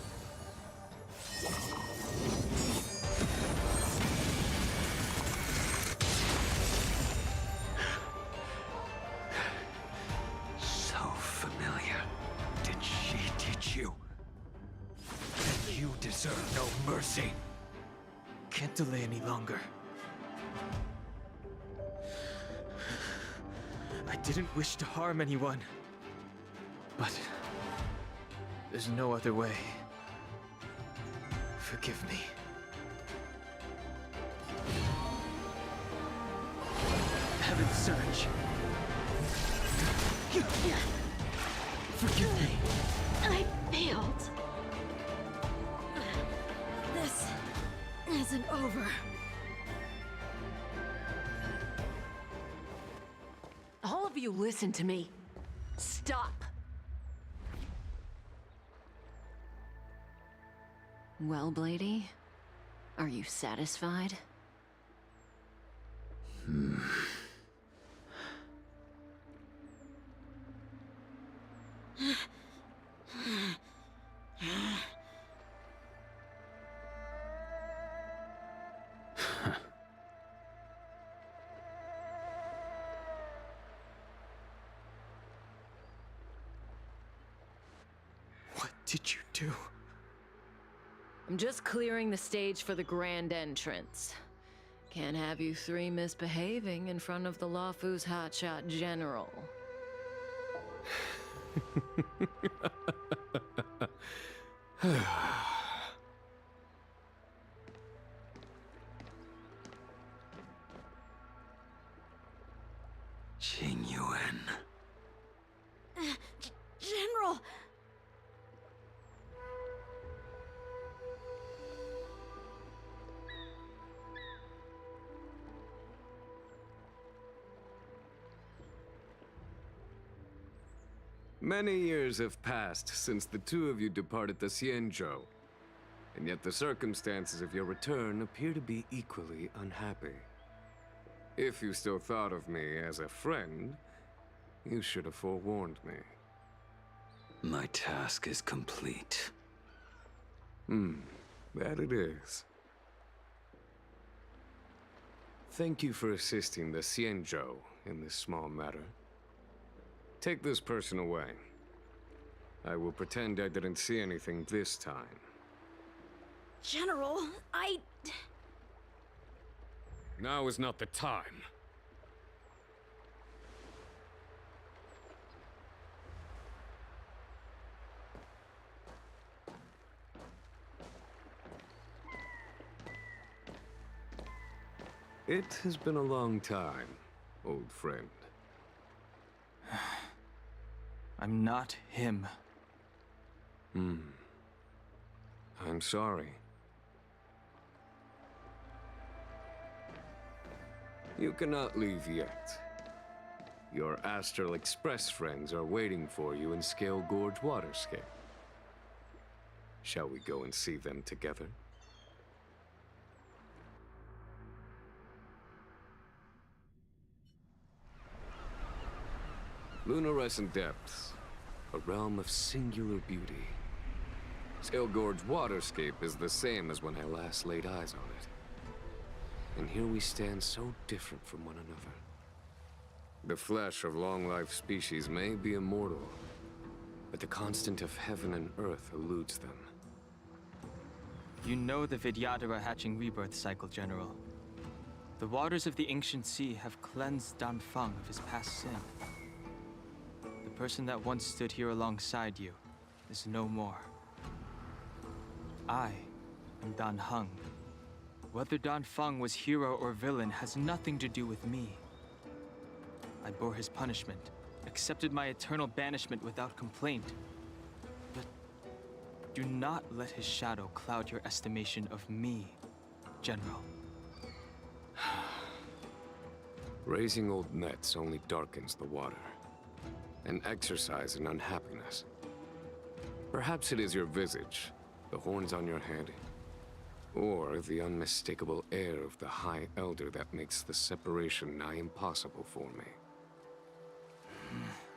So familiar. Did she teach you? That you deserve no mercy. Can't delay any longer. I didn't wish to harm anyone. But there's no other way. Forgive me. Heaven Surge. Forgive me. I failed. This isn't over. All of you listen to me. Stop. Well, Blady, are you satisfied? What did you do? I'm just clearing the stage for the grand entrance. Can't have you three misbehaving in front of the Luofu's hotshot general. Qing Yuan. General! Many years have passed since the two of you departed the Xianzhou, and yet the circumstances of your return appear to be equally unhappy. If you still thought of me as a friend, you should have forewarned me. My task is complete. That it is. Thank you for assisting the Xianzhou in this small matter. Take this person away. I will pretend I didn't see anything this time. General, Now is not the time. It has been a long time, old friend. I'm not him. I'm sorry. You cannot leave yet. Your Astral Express friends are waiting for you in Scale Gorge Waterscape. Shall we go and see them together? Lunarescent Depths, a realm of singular beauty. Scale Gorge Waterscape is the same as when I last laid eyes on it. And here we stand so different from one another. The flesh of long-life species may be immortal, but the constant of heaven and earth eludes them. You know the Vidyadhara hatching rebirth cycle, General. The waters of the ancient sea have cleansed Danfeng of his past sin. The person that once stood here alongside you is no more. I am Dan Heng. Whether Danfeng was hero or villain has nothing to do with me. I bore his punishment, accepted my eternal banishment without complaint. But do not let his shadow cloud your estimation of me, General. Raising old nets only darkens the water, an exercise in unhappiness. Perhaps it is your visage, the horns on your head, or the unmistakable air of the High Elder that makes the separation nigh impossible for me.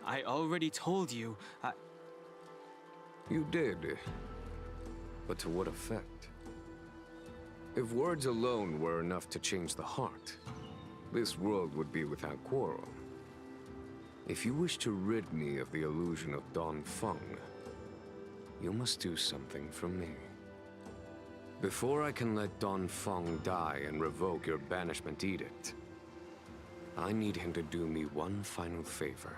I already told you, You did. But to what effect? If words alone were enough to change the heart, this world would be without quarrel. If you wish to rid me of the illusion of Danfeng, you must do something for me. Before I can let Danfeng die and revoke your banishment edict, I need him to do me one final favor.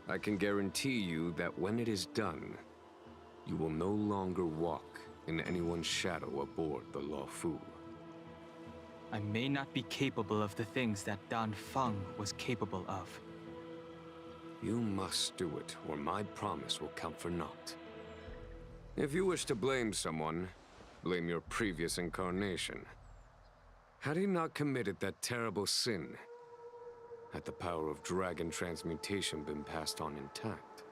I can guarantee you that when it is done, you will no longer walk in anyone's shadow aboard the Luofu. I may not be capable of the things that Danfeng was capable of. You must do it, or my promise will count for naught. If you wish to blame someone, blame your previous incarnation. Had he not committed that terrible sin, had the power of dragon transmutation been passed on intact,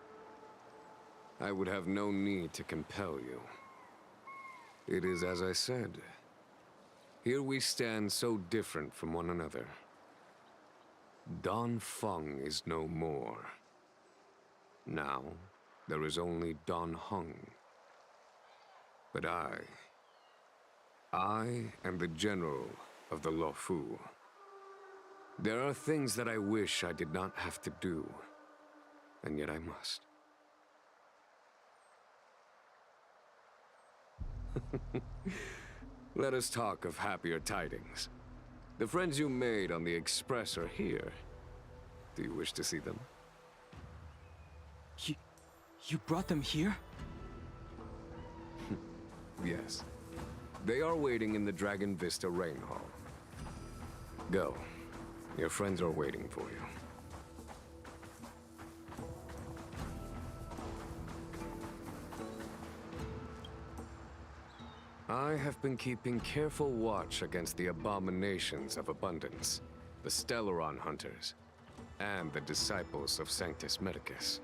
I would have no need to compel you. It is as I said. Here we stand so different from one another. Don Feng is no more. Now, there is only Don Hung. But I am the general of the Luofu. There are things that I wish I did not have to do, and yet I must. Let us talk of happier tidings. The friends you made on the Express are here. Do you wish to see them? You brought them here? Yes. They are waiting in the Dragon Vista Rain Hall. Go. Your friends are waiting for you. I have been keeping careful watch against the abominations of abundance, the Stellaron Hunters, and the disciples of Sanctus Medicus.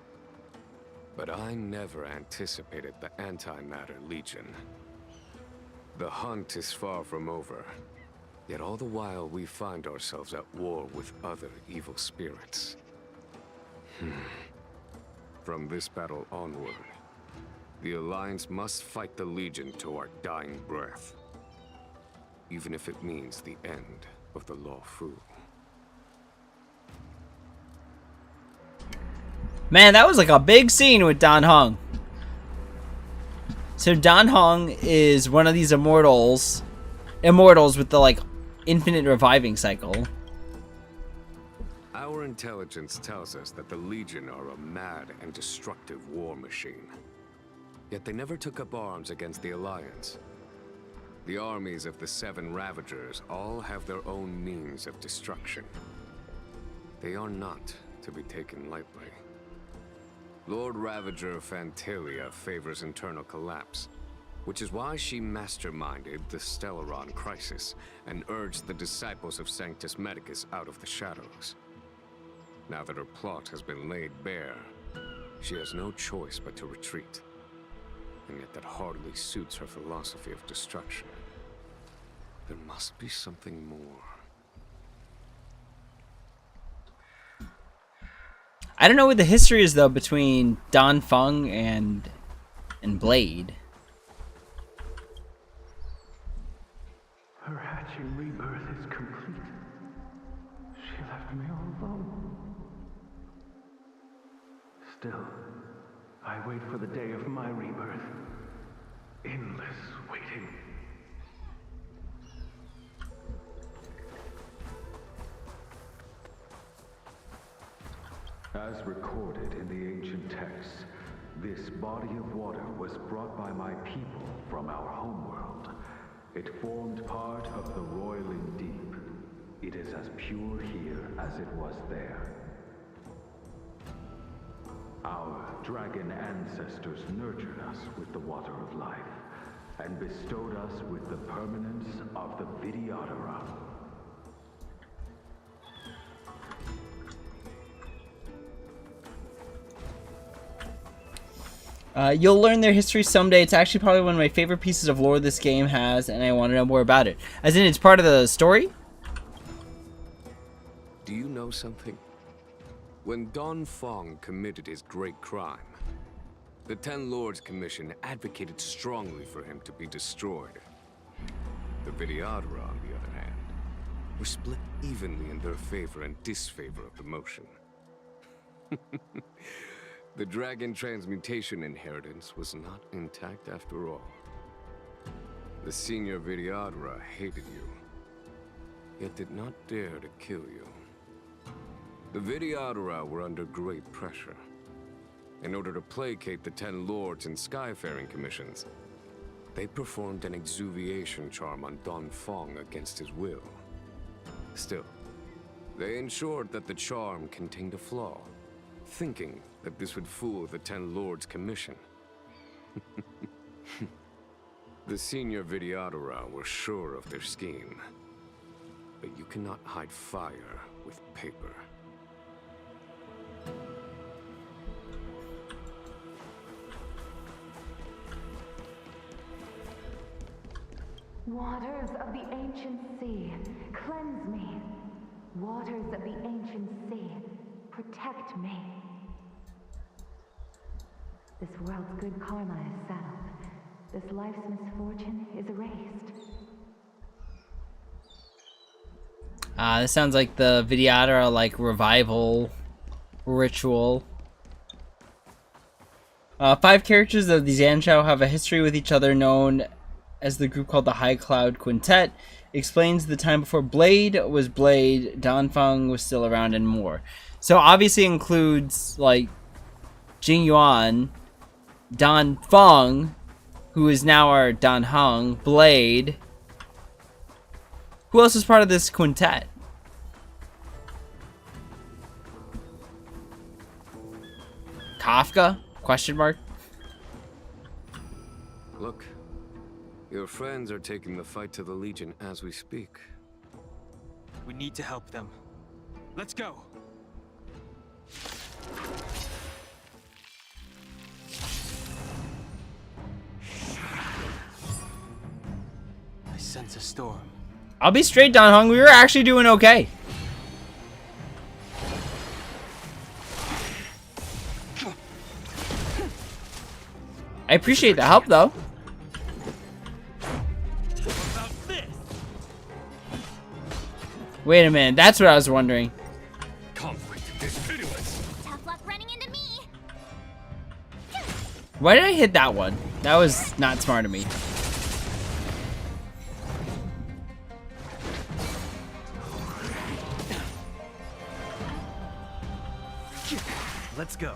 But I never anticipated the Antimatter Legion. The hunt is far from over, yet all the while we find ourselves at war with other evil spirits. From this battle onward, the Alliance must fight the Legion to our dying breath, even if it means the end of the Luofu. Man, that was like a big scene with Don Hung. So Don Hung is one of these immortals with the like infinite reviving cycle. Our intelligence tells us that the Legion are a mad and destructive war machine. Yet they never took up arms against the Alliance. The armies of the Seven Ravagers all have their own means of destruction. They are not to be taken lightly. Lord Ravager Fantilia favors internal collapse, which is why she masterminded the Stellaron crisis and urged the disciples of Sanctus Medicus out of the shadows. Now that her plot has been laid bare, she has no choice but to retreat. And yet that hardly suits her philosophy of destruction. There must be something more. I don't know what the history is though between Don Feng and Blade. Her hatching rebirth is complete. She left me all alone. Still, I wait for the day of my rebirth. Endless waiting. As recorded in the ancient texts, this body of water was brought by my people from our homeworld. It formed part of the roiling deep. It is as pure here as it was there. Our dragon ancestors nurtured us with the water of life, and bestowed us with the permanence of the Vidyadhara. You'll learn their history someday. It's actually probably one of my favorite pieces of lore this game has, and I want to know more about it. As in, it's part of the story? Do you know something? When Don Feng committed his great crime, the Ten Lords Commission advocated strongly for him to be destroyed. The Vidyadhara, on the other hand, were split evenly in their favor and disfavor of the motion. The dragon transmutation inheritance was not intact after all. The senior Vidyadhara hated you, yet did not dare to kill you. The Vidyadhara were under great pressure. In order to placate the Ten Lords and Skyfaring Commissions, they performed an exuviation charm on Don Feng against his will. Still, they ensured that the charm contained a flaw, thinking that this would fool the Ten Lords Commission. The senior Vidyadhara were sure of their scheme. But you cannot hide fire with paper. Waters of the ancient sea, cleanse me. Waters of the ancient sea, protect me. This world's good karma is settled. This life's misfortune is erased. This sounds like the Vidyadhara like revival ritual. 5 characters of the Zanshao have a history with each other known as the group called the High Cloud Quintet. Explains the time before Blade was Blade, Danfeng was still around, and more. So obviously includes like Jing Yuan, Danfeng, who is now our Danheng, Blade. Who else is part of this quintet? Kafka? Question mark? Look, your friends are taking the fight to the Legion as we speak. We need to help them. Let's go! I sense a storm. I'll be straight, Danheng. We were actually doing okay. I appreciate the help, though. Wait a minute, that's what I was wondering. Conflict is pitiless. Tough luck running into me. Why did I hit that one? That was not smart of me. Let's go.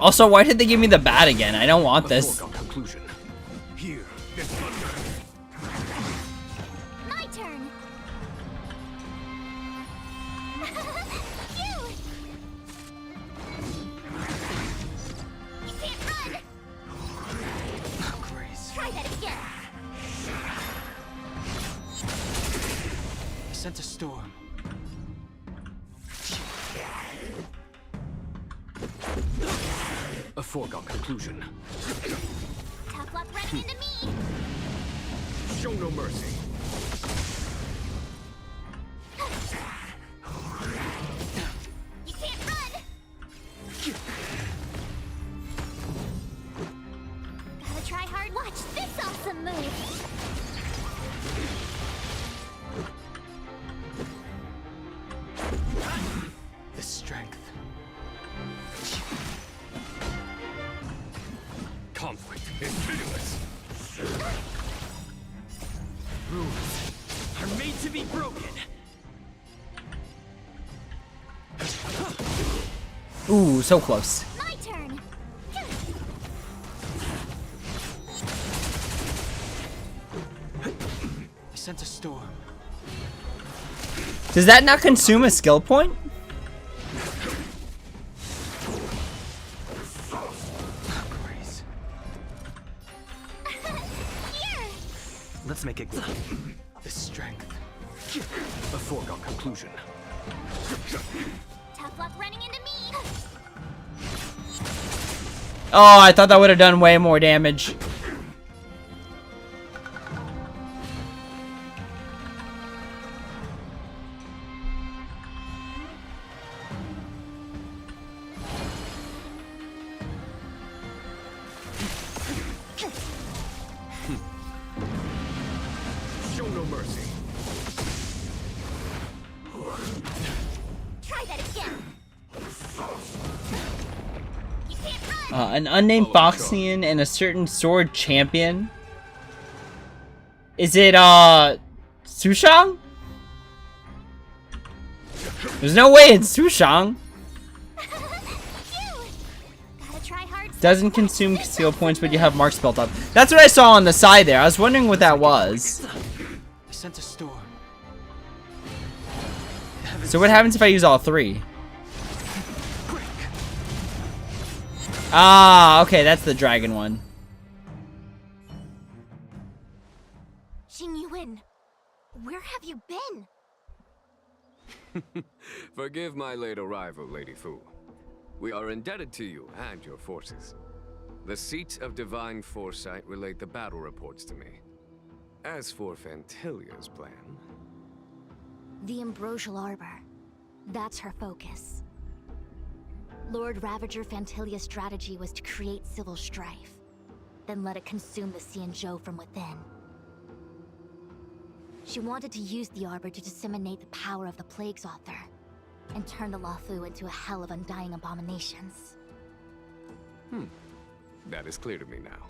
Also, why did they give me the bat again? I don't want this. Conclusion. Here, this thunder. My turn. You can't run. Try that again. I sense a storm. A foregone conclusion. Tough luck running into me. Show no mercy. You can't run. Gotta try hard. Watch this awesome move. The strength. Conflict is pitiless. Rules are made to be broken. Ooh, so close. My turn. I sense a storm. Does that not consume a skill point? Let's make it. The strength. A foregone conclusion. Tough luck running into me. Oh, I thought that would have done way more damage. Show no mercy. Try that again. You can't run. An unnamed Foxian and a certain sword champion. Is it, Sushang? There's no way it's Sushang. Gotta try hard. Doesn't consume skill points, but you have marks built up. That's what I saw on the side there. I was wondering what that was. I sense a storm. So what happens if I use all 3? Ah, okay, that's the dragon one. Xing Yuan, where have you been? Forgive my late arrival, Lady Fu. We are indebted to you and your forces. The Seat of Divine Foresight relayed the battle reports to me. As for Fantilia's plan... The Ambrosial Arbor. That's her focus. Lord Ravager Fantilia's strategy was to create civil strife, then let it consume the Xianzhou from within. She wanted to use the Arbor to disseminate the power of the Plague's Author, and turn the Luofu into a hell of undying abominations. That is clear to me now.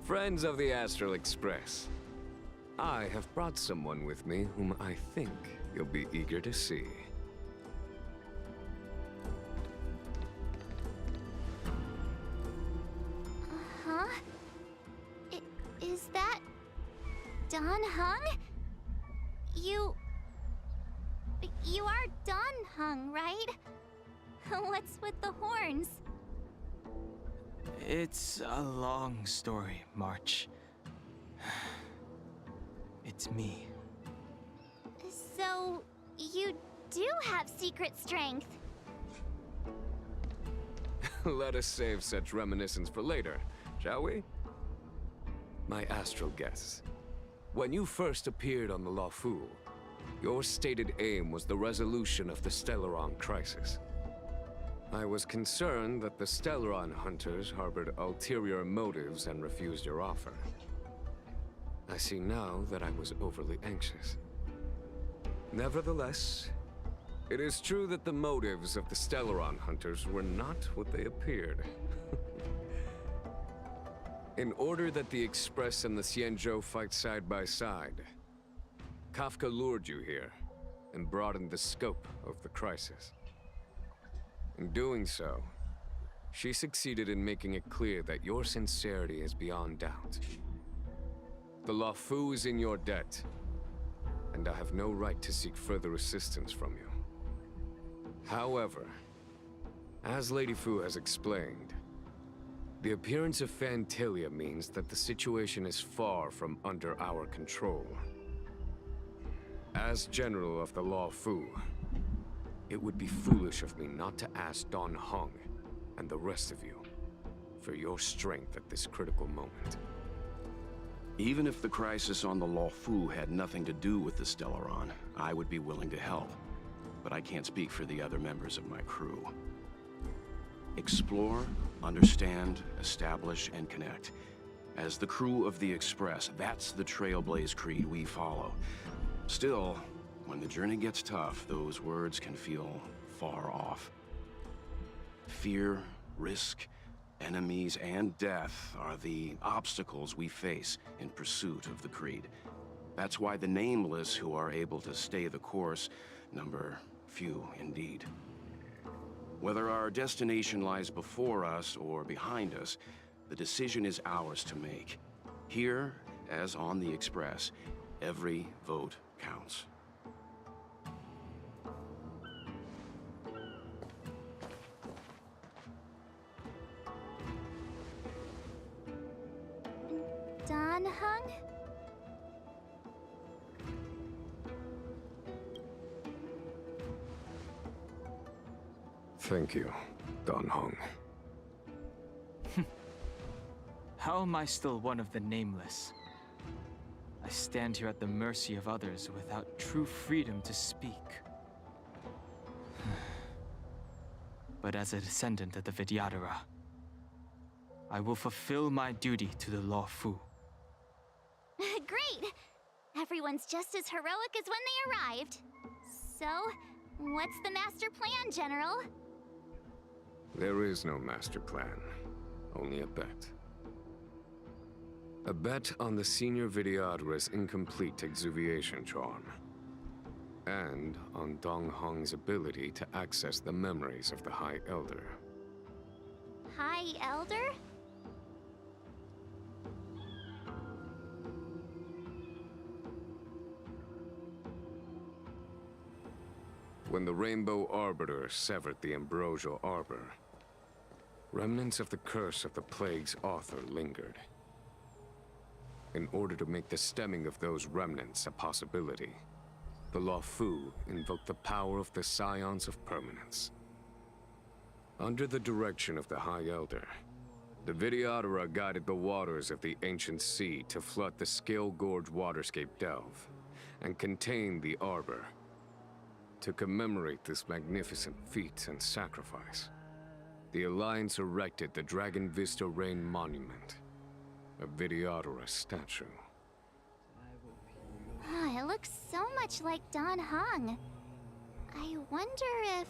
Friends of the Astral Express, I have brought someone with me whom I think you'll be eager to see. Huh? Is that... Dan Heng? You are Dan Heng, right? What's with the horns? It's a long story, March. It's me. So, you do have secret strength. Let us save such reminiscence for later, shall we? My astral guests, when you first appeared on the Luofu, your stated aim was the resolution of the Stellaron crisis. I was concerned that the Stellaron hunters harbored ulterior motives and refused your offer. I see now that I was overly anxious. Nevertheless, it is true that the motives of the Stellaron hunters were not what they appeared. In order that the Express and the Xianzhou fight side by side, Kafka lured you here and broadened the scope of the crisis. In doing so, she succeeded in making it clear that your sincerity is beyond doubt. The Luofu is in your debt, and I have no right to seek further assistance from you. However, as Lady Fu has explained, the appearance of Fantilia means that the situation is far from under our control. As General of the Luofu, it would be foolish of me not to ask Dan Heng and the rest of you for your strength at this critical moment. Even if the crisis on the Luofu had nothing to do with the Stellaron, I would be willing to help. But I can't speak for the other members of my crew. Explore, understand, establish, and connect. As the crew of the Express, that's the Trailblaze creed we follow. Still, when the journey gets tough, those words can feel far off. Fear, risk, enemies, and death are the obstacles we face in pursuit of the creed. That's why the nameless who are able to stay the course number few indeed. Whether our destination lies before us or behind us, the decision is ours to make. Here, as on the Express, every vote counts. Dan Heng? Thank you, Dan Heng. How am I still one of the nameless? I stand here at the mercy of others without true freedom to speak. But as a descendant of the Vidyadhara, I will fulfill my duty to the Luofu. Great! Everyone's just as heroic as when they arrived. So, what's the master plan, General? There is no master plan, only a bet. A bet on the Senior Vidyadhara's incomplete exuviation charm. And on Dong Hong's ability to access the memories of the High Elder. High Elder? When the Rainbow Arbiter severed the Ambrosial Arbor, remnants of the curse of the Plague's author lingered. In order to make the stemming of those remnants a possibility, the Luofu invoked the power of the Scions of Permanence. Under the direction of the High Elder, The Videodora guided the waters of the ancient sea to flood the Scale Gorge waterscape delve and contain the Arbor. To commemorate this magnificent feat and sacrifice, the Alliance erected the Dragon Vista Rain Monument, a Videodora statue. Oh, it looks so much like Dan Heng. I wonder if...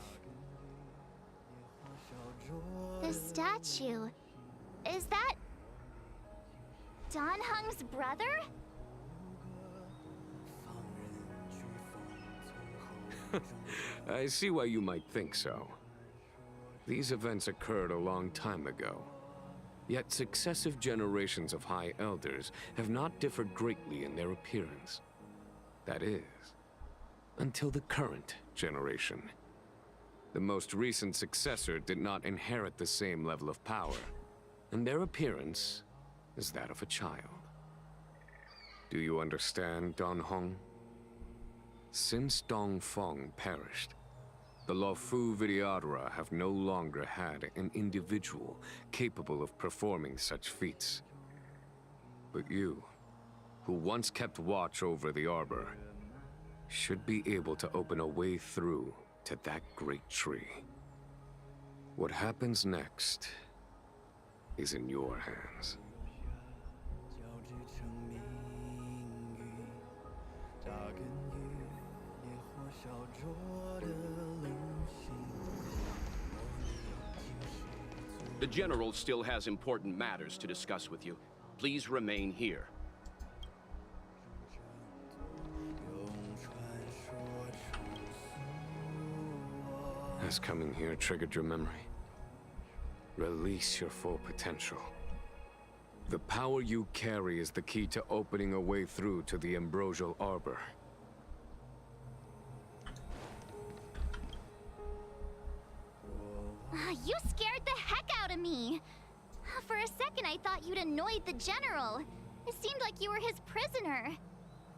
the statue... is that... Dan Heng's brother? I see why you might think so. These events occurred a long time ago. Yet successive generations of High Elders have not differed greatly in their appearance. That is, until the current generation. The most recent successor did not inherit the same level of power, and their appearance is that of a child. Do you understand, Dan Heng? Since Dong Feng perished, the Luofu Videodora have no longer had an individual capable of performing such feats. But you, who once kept watch over the Arbor, should be able to open a way through to that great tree. What happens next is in your hands. The General still has important matters to discuss with you. Please remain here. Has coming here triggered your memory? Release your full potential. The power you carry is the key to opening a way through to the Ambrosial Arbor. You scared the heck out of me! For a second I thought you'd annoyed the General. It seemed like you were his prisoner.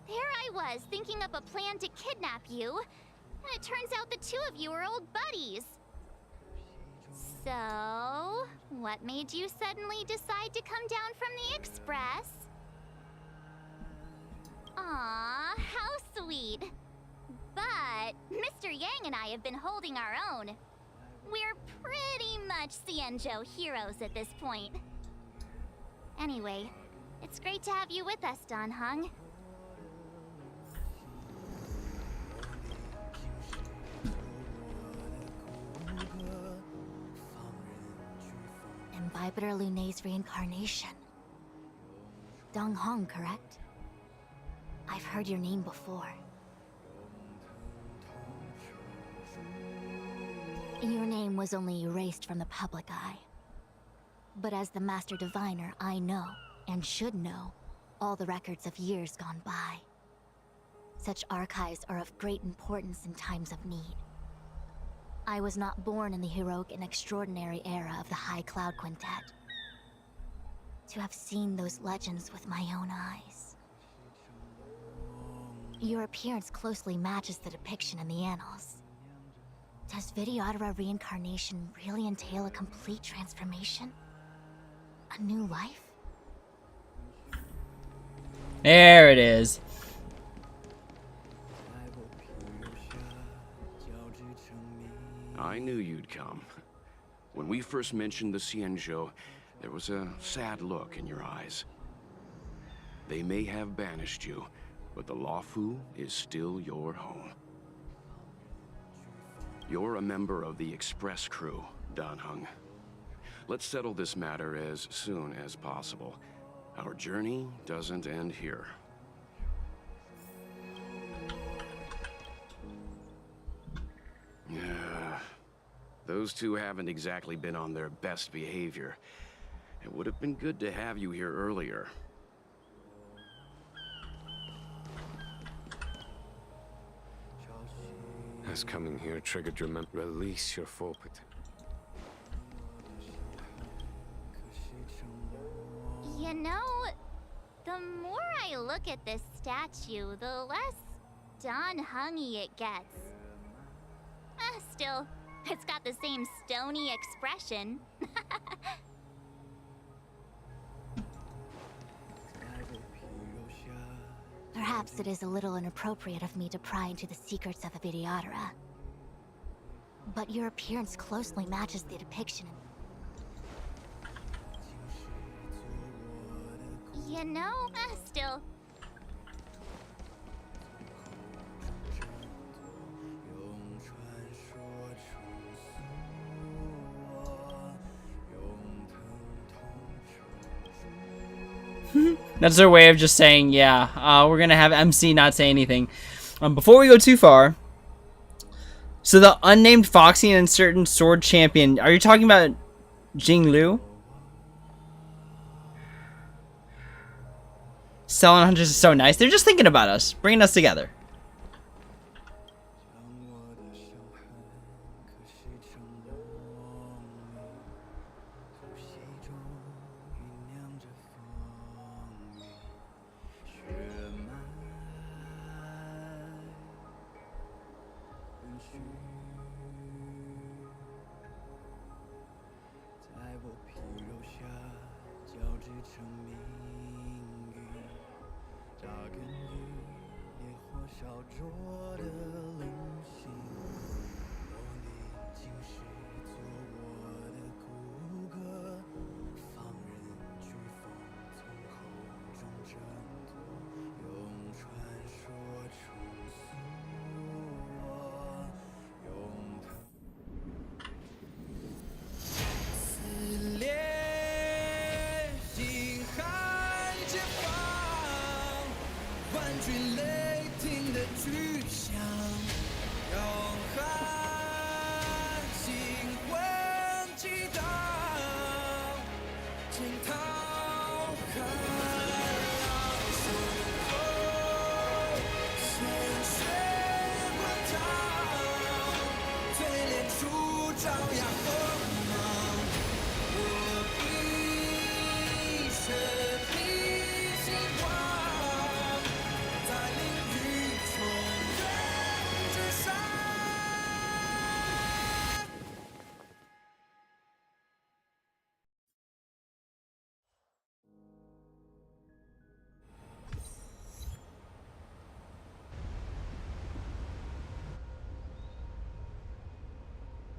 There I was, thinking up a plan to kidnap you. And it turns out the two of you are old buddies. So, what made you suddenly decide to come down from the Express? Aw, how sweet. But Mr. Yang and I have been holding our own. We're pretty much Xianzhou heroes at this point. Anyway, it's great to have you with us, Dan Heng. Imbibitor Lunay's reincarnation. Dong Heng, correct? I've heard your name before. Your name was only erased from the public eye. But as the Master Diviner, I know, and should know, all the records of years gone by. Such archives are of great importance in times of need. I was not born in the heroic and extraordinary era of the High Cloud Quintet. To have seen those legends with my own eyes. Your appearance closely matches the depiction in the annals. Does Videodora reincarnation really entail a complete transformation? A new life? There it is. I knew you'd come. When we first mentioned the Xianzhou, there was a sad look in your eyes. They may have banished you, but the Luofu is still your home. You're a member of the Express crew, Dan Heng. Let's settle this matter as soon as possible. Our journey doesn't end here. Those two haven't exactly been on their best behavior. It would have been good to have you here earlier. Has coming here triggered your release your full potential. You know, the more I look at this statue, the less Dan Heng-y it gets. Still, it's got the same stony expression. Perhaps it is a little inappropriate of me to pry into the secrets of a Videodora. But your appearance closely matches the depiction. You know, still. That's their way of just saying, yeah, we're gonna have MC not say anything. Before we go too far, so the unnamed Foxy and uncertain sword champion, are you talking about Jing Liu? Selling Hunters is so nice. They're just thinking about us, bringing us together.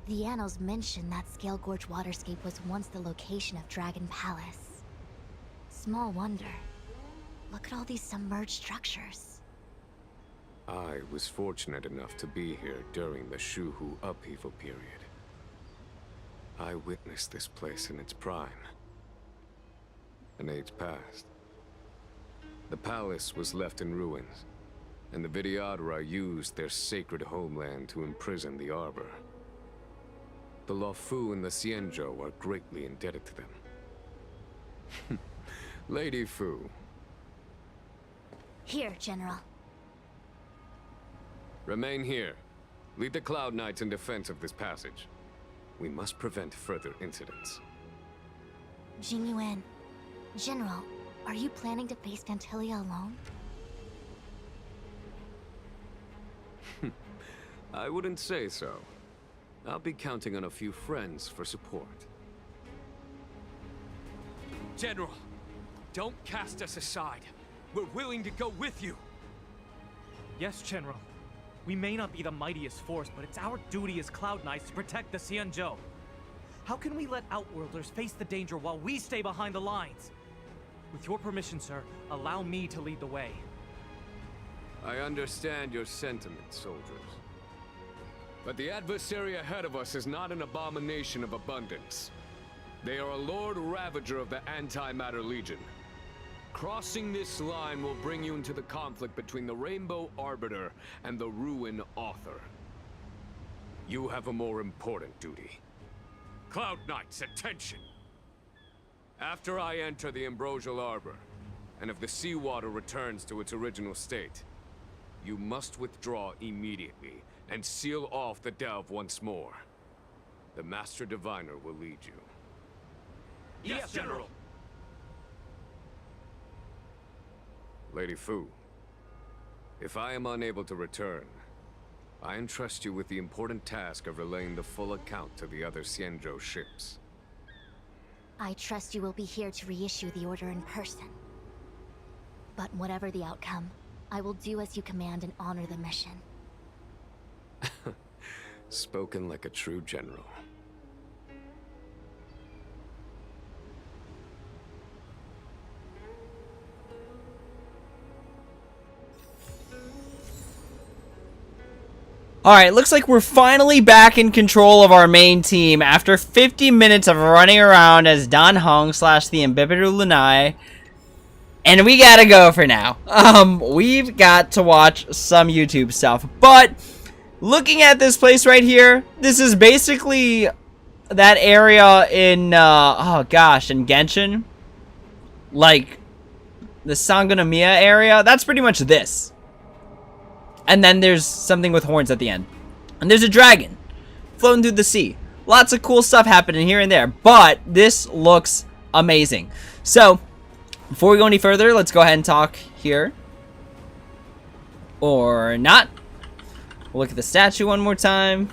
The annals mention that Scale Gorge Waterscape was once the location of Dragon Palace. Small wonder. Look at all these submerged structures. I was fortunate enough to be here during the Shuhu upheaval period. I witnessed this place in its prime. An age passed. The palace was left in ruins, and the Videodora used their sacred homeland to imprison the Arbor. The Luofu and the Xianzhou are greatly indebted to them. Lady Fu. Here, General. Remain here. Lead the Cloud Knights in defense of this passage. We must prevent further incidents. Jingyuan, General, are you planning to face Dantilia alone? I wouldn't say so. I'll be counting on a few friends for support. General, don't cast us aside. We're willing to go with you. Yes, General. We may not be the mightiest force, but it's our duty as Cloud Knights to protect the Xianzhou. How can we let Outworlders face the danger while we stay behind the lines? With your permission, sir, allow me to lead the way. I understand your sentiments, soldiers. But the adversary ahead of us is not an abomination of abundance. They are a Lord Ravager of the Antimatter Legion. Crossing this line will bring you into the conflict between the Rainbow Arbiter and the Ruin Author. You have a more important duty. Cloud Knights, attention! After I enter the Ambrosial Arbor, and if the seawater returns to its original state, you must withdraw immediately and seal off the delve once more. The Master Diviner will lead you. Yes, General! Lady Fu, if I am unable to return, I entrust you with the important task of relaying the full account to the other Xianzhou ships. I trust you will be here to reissue the order in person. But whatever the outcome, I will do as you command and honor the mission. Spoken like a true general. Alright, looks like we're finally back in control of our main team after 50 minutes of running around as Dan Heng / the Imbibitor Lunai. And we gotta go for now. We've got to watch some YouTube stuff. But, looking at this place right here, this is basically that area in, oh gosh, in Genshin. Like, the Sangonomiya area. That's pretty much this. And then there's something with horns at the end. And there's a dragon floating through the sea. Lots of cool stuff happening here and there. But this looks amazing. So, before we go any further, let's go ahead and talk here. Or not. We'll look at the statue one more time.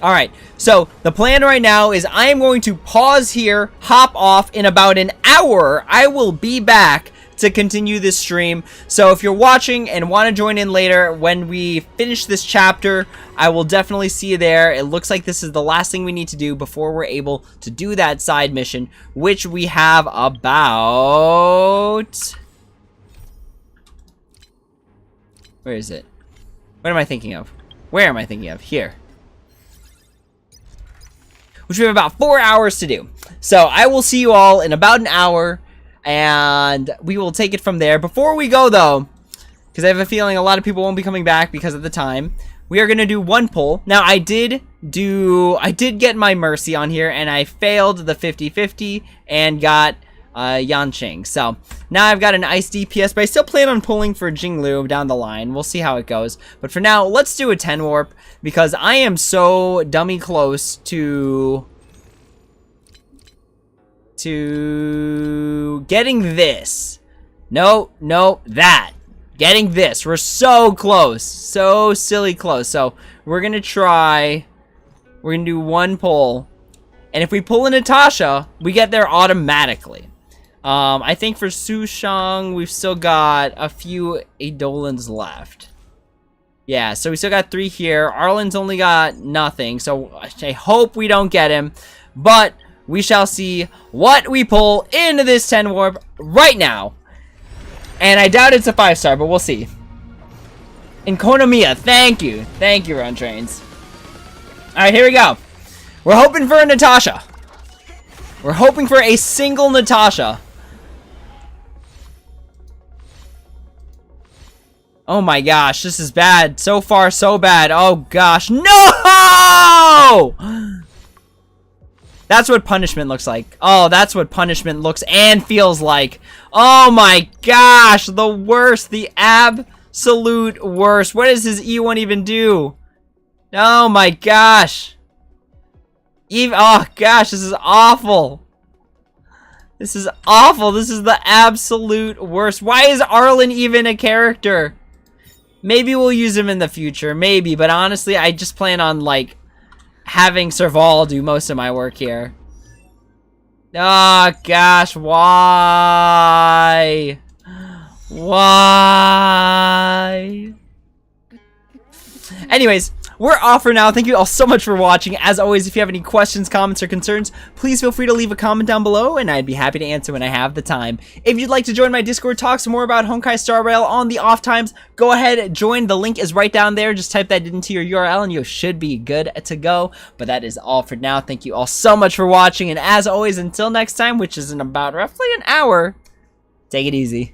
Alright, so the plan right now is I am going to pause here, hop off. In about an hour, I will be back to continue this stream. So if you're watching and want to join in later when we finish this chapter, I will definitely see you there. It looks like this is the last thing we need to do before we're able to do that side mission, which we have about... Where is it? What am I thinking of? Where am I thinking of? Here. Which we have about 4 hours to do. So I will see you all in about an hour, and we will take it from there. Before we go, though, because I have a feeling a lot of people won't be coming back because of the time, we are going to do one pull. Now, I did get my Mercy on here, and I failed the 50-50 and got Yanqing. So, now I've got an Ice DPS, but I still plan on pulling for Jinglu down the line. We'll see how it goes. But for now, let's do a 10 warp, because I am so dummy close to getting this. No, that. Getting this. We're so close. So silly close. So, we're going to try. We're going to do one pull. And if we pull a Natasha, we get there automatically. I think for Sushang, we've still got a few Eidolons left. Yeah, so we still got 3 here. Arlen's only got nothing, so I hope we don't get him. But we shall see what we pull into this 10 warp right now. And I doubt it's a 5-star, but we'll see. Enkonomiya, thank you. Thank you, Run Trains. Alright, here we go. We're hoping for a Natasha. We're hoping for a single Natasha. Oh my gosh, this is bad. So far, so bad. Oh gosh. No! That's what punishment looks like. Oh, that's what punishment looks and feels like. Oh my gosh, the worst. The absolute worst. What does his E1 even do? Oh my gosh. Oh gosh, this is awful. This is awful. This is the absolute worst. Why is Arlen even a character? Maybe we'll use him in the future. Maybe. But honestly, I just plan on, like, having Serval do most of my work here. Oh, gosh. Why? Why? Anyways, we're off for now. Thank you all so much for watching. As always, if you have any questions, comments, or concerns, please feel free to leave a comment down below, and I'd be happy to answer when I have the time. If you'd like to join my Discord, talk some more about Honkai Star Rail on the off times, go ahead, join. The link is right down there. Just type that into your URL, and you should be good to go. But that is all for now. Thank you all so much for watching, and as always, until next time, which is in about roughly an hour, take it easy.